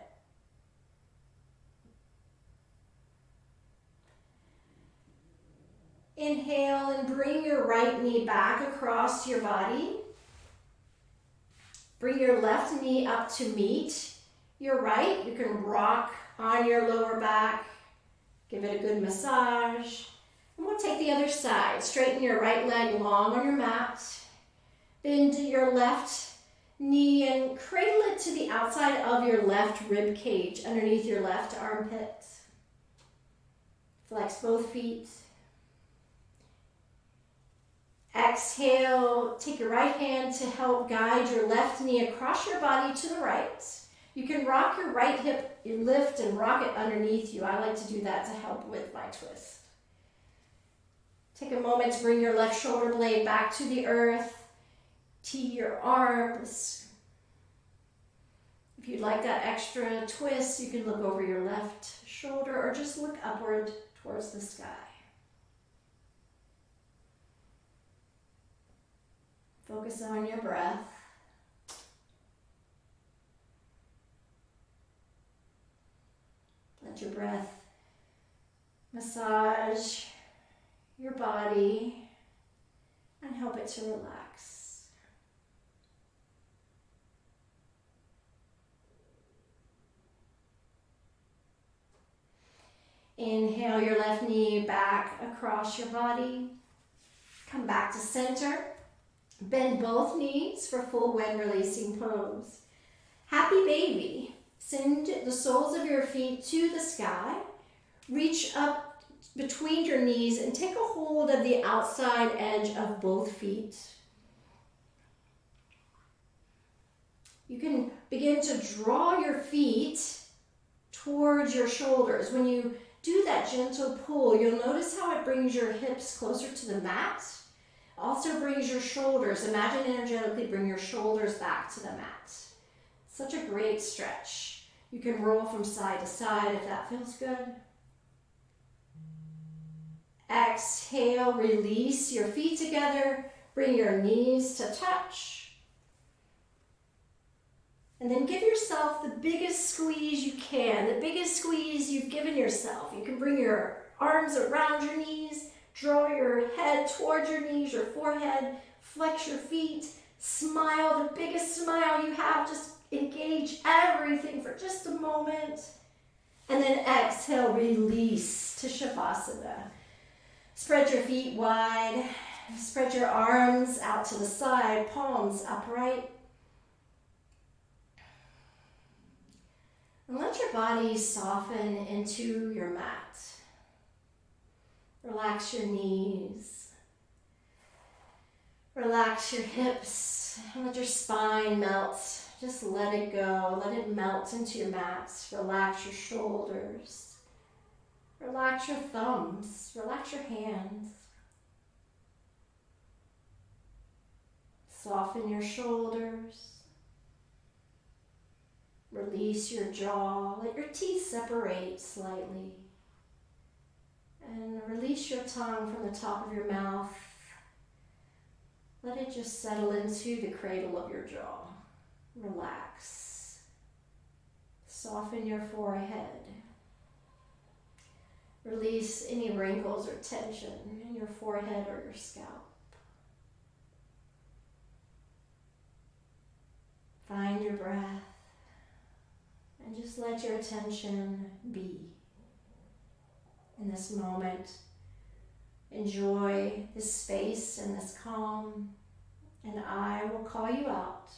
Inhale and bring your right knee back across your body. Bring your left knee up to meet your right. You can rock on your lower back. Give it a good massage. And we'll take the other side. Straighten your right leg long on your mat. Bend your left knee and cradle it to the outside of your left rib cage underneath your left armpit. Flex both feet. Exhale, take your right hand to help guide your left knee across your body to the right. You can rock your right hip, you lift and rock it underneath you. I like to do that to help with my twist. Take a moment to bring your left shoulder blade back to the earth. Tee your arms. If you'd like that extra twist, you can look over your left shoulder or just look upward towards the sky. Focus on your breath. Let your breath massage your body and help it to relax. Inhale your left knee back across your body. Come back to center. Bend both knees for full wind releasing pose. Happy baby. Send the soles of your feet to the sky. Reach up between your knees and take a hold of the outside edge of both feet. You can begin to draw your feet towards your shoulders. When you do that gentle pull, you'll notice how it brings your hips closer to the mat. Also brings your shoulders, imagine energetically bring your shoulders back to the mat. Such a great stretch. You can roll from side to side if that feels good. Exhale, release your feet together, bring your knees to touch. And then give yourself the biggest squeeze you can, the biggest squeeze you've given yourself. You can bring your arms around your knees, draw your head towards your knees, your forehead, flex your feet, smile, the biggest smile you have, just engage everything for just a moment. And then exhale, release to Shavasana. Spread your feet wide, spread your arms out to the side, palms upright. And let your body soften into your mat. Relax your knees. Relax your hips. Let your spine melt. Just let it go. Let it melt into your mat. Relax your shoulders. Relax your thumbs. Relax your hands. Soften your shoulders. Release your jaw. Let your teeth separate slightly. And release your tongue from the top of your mouth. Let it just settle into the cradle of your jaw. Relax. Soften your forehead. Release any wrinkles or tension in your forehead or your scalp. Find your breath and just let your attention be in this moment. Enjoy this space and this calm, and I will call you out.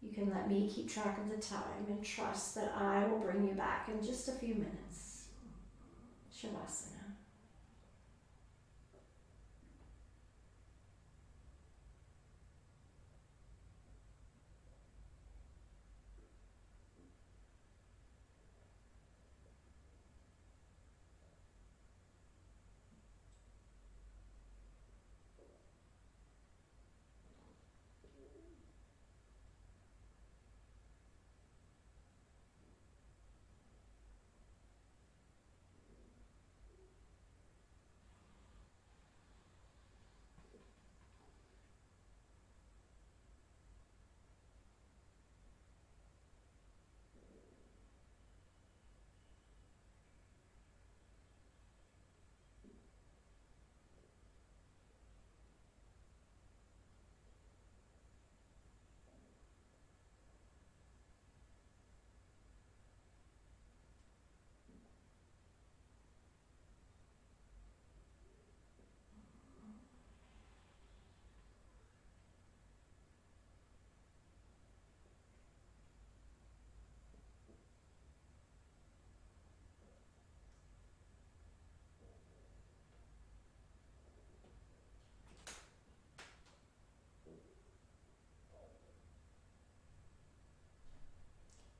You can let me keep track of the time and trust that I will bring you back in just a few minutes. Shavasana.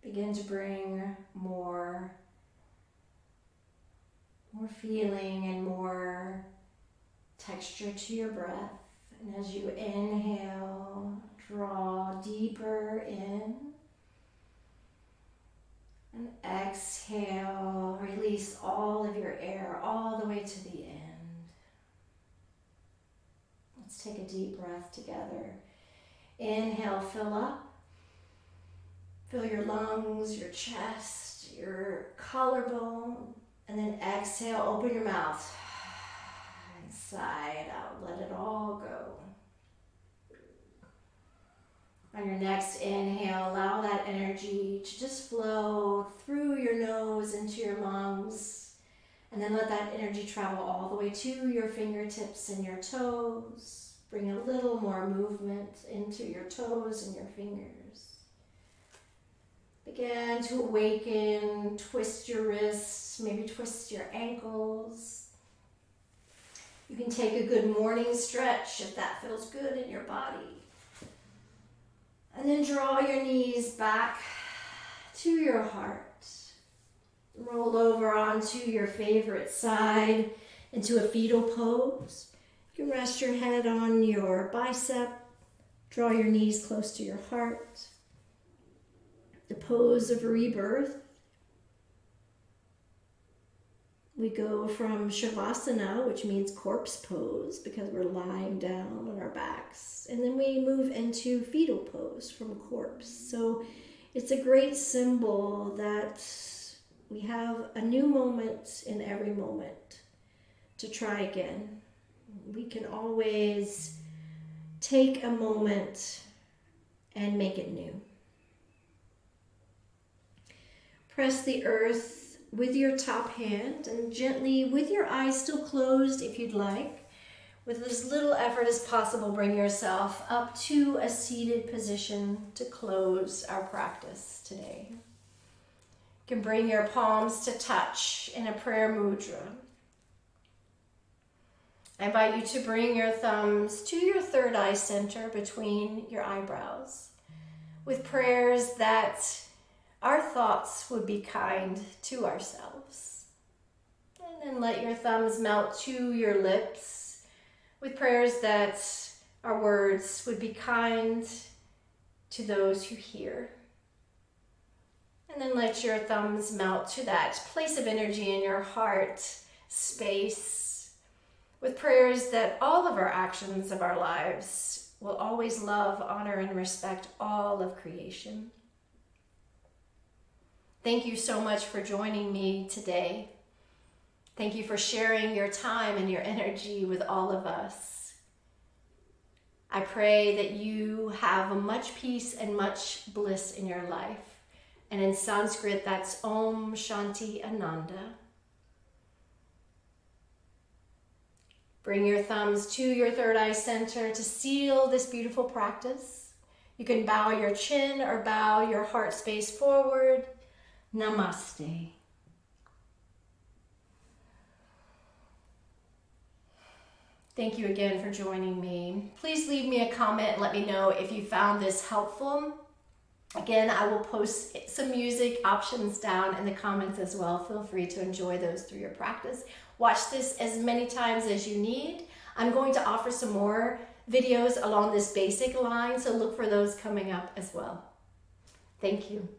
Begin to bring more feeling and more texture to your breath. And as you inhale, draw deeper in. And exhale, release all of your air all the way to the end. Let's take a deep breath together. Inhale, fill up. Fill your lungs, your chest, your collarbone. And then exhale, open your mouth. And sigh it out, let it all go. On your next inhale, allow that energy to just flow through your nose into your lungs. And then let that energy travel all the way to your fingertips and your toes. Bring a little more movement into your toes and your fingers. Begin to awaken, twist your wrists, maybe twist your ankles. You can take a good morning stretch if that feels good in your body. And then draw your knees back to your heart. Roll over onto your favorite side into a fetal pose. You can rest your head on your bicep. Draw your knees close to your heart. The pose of rebirth. We go from Shavasana, which means corpse pose, because we're lying down on our backs. And then we move into fetal pose from corpse. So it's a great symbol that we have a new moment in every moment to try again. We can always take a moment and make it new. Press the earth with your top hand and gently, with your eyes still closed if you'd like, with as little effort as possible, bring yourself up to a seated position to close our practice today. You can bring your palms to touch in a prayer mudra. I invite you to bring your thumbs to your third eye center between your eyebrows with prayers that our thoughts would be kind to ourselves. And then let your thumbs melt to your lips with prayers that our words would be kind to those who hear. And then let your thumbs melt to that place of energy in your heart space with prayers that all of our actions of our lives will always love, honor, and respect all of creation. Thank you so much for joining me today. Thank you for sharing your time and your energy with all of us. I pray that you have much peace and much bliss in your life. And in Sanskrit, that's Om Shanti Ananda. Bring your thumbs to your third eye center to seal this beautiful practice. You can bow your chin or bow your heart space forward. Namaste. Thank you again for joining me. Please leave me a comment and let me know if you found this helpful. Again, I will post some music options down in the comments as well. Feel free to enjoy those through your practice. Watch this as many times as you need. I'm going to offer some more videos along this basic line, so look for those coming up as well. Thank you.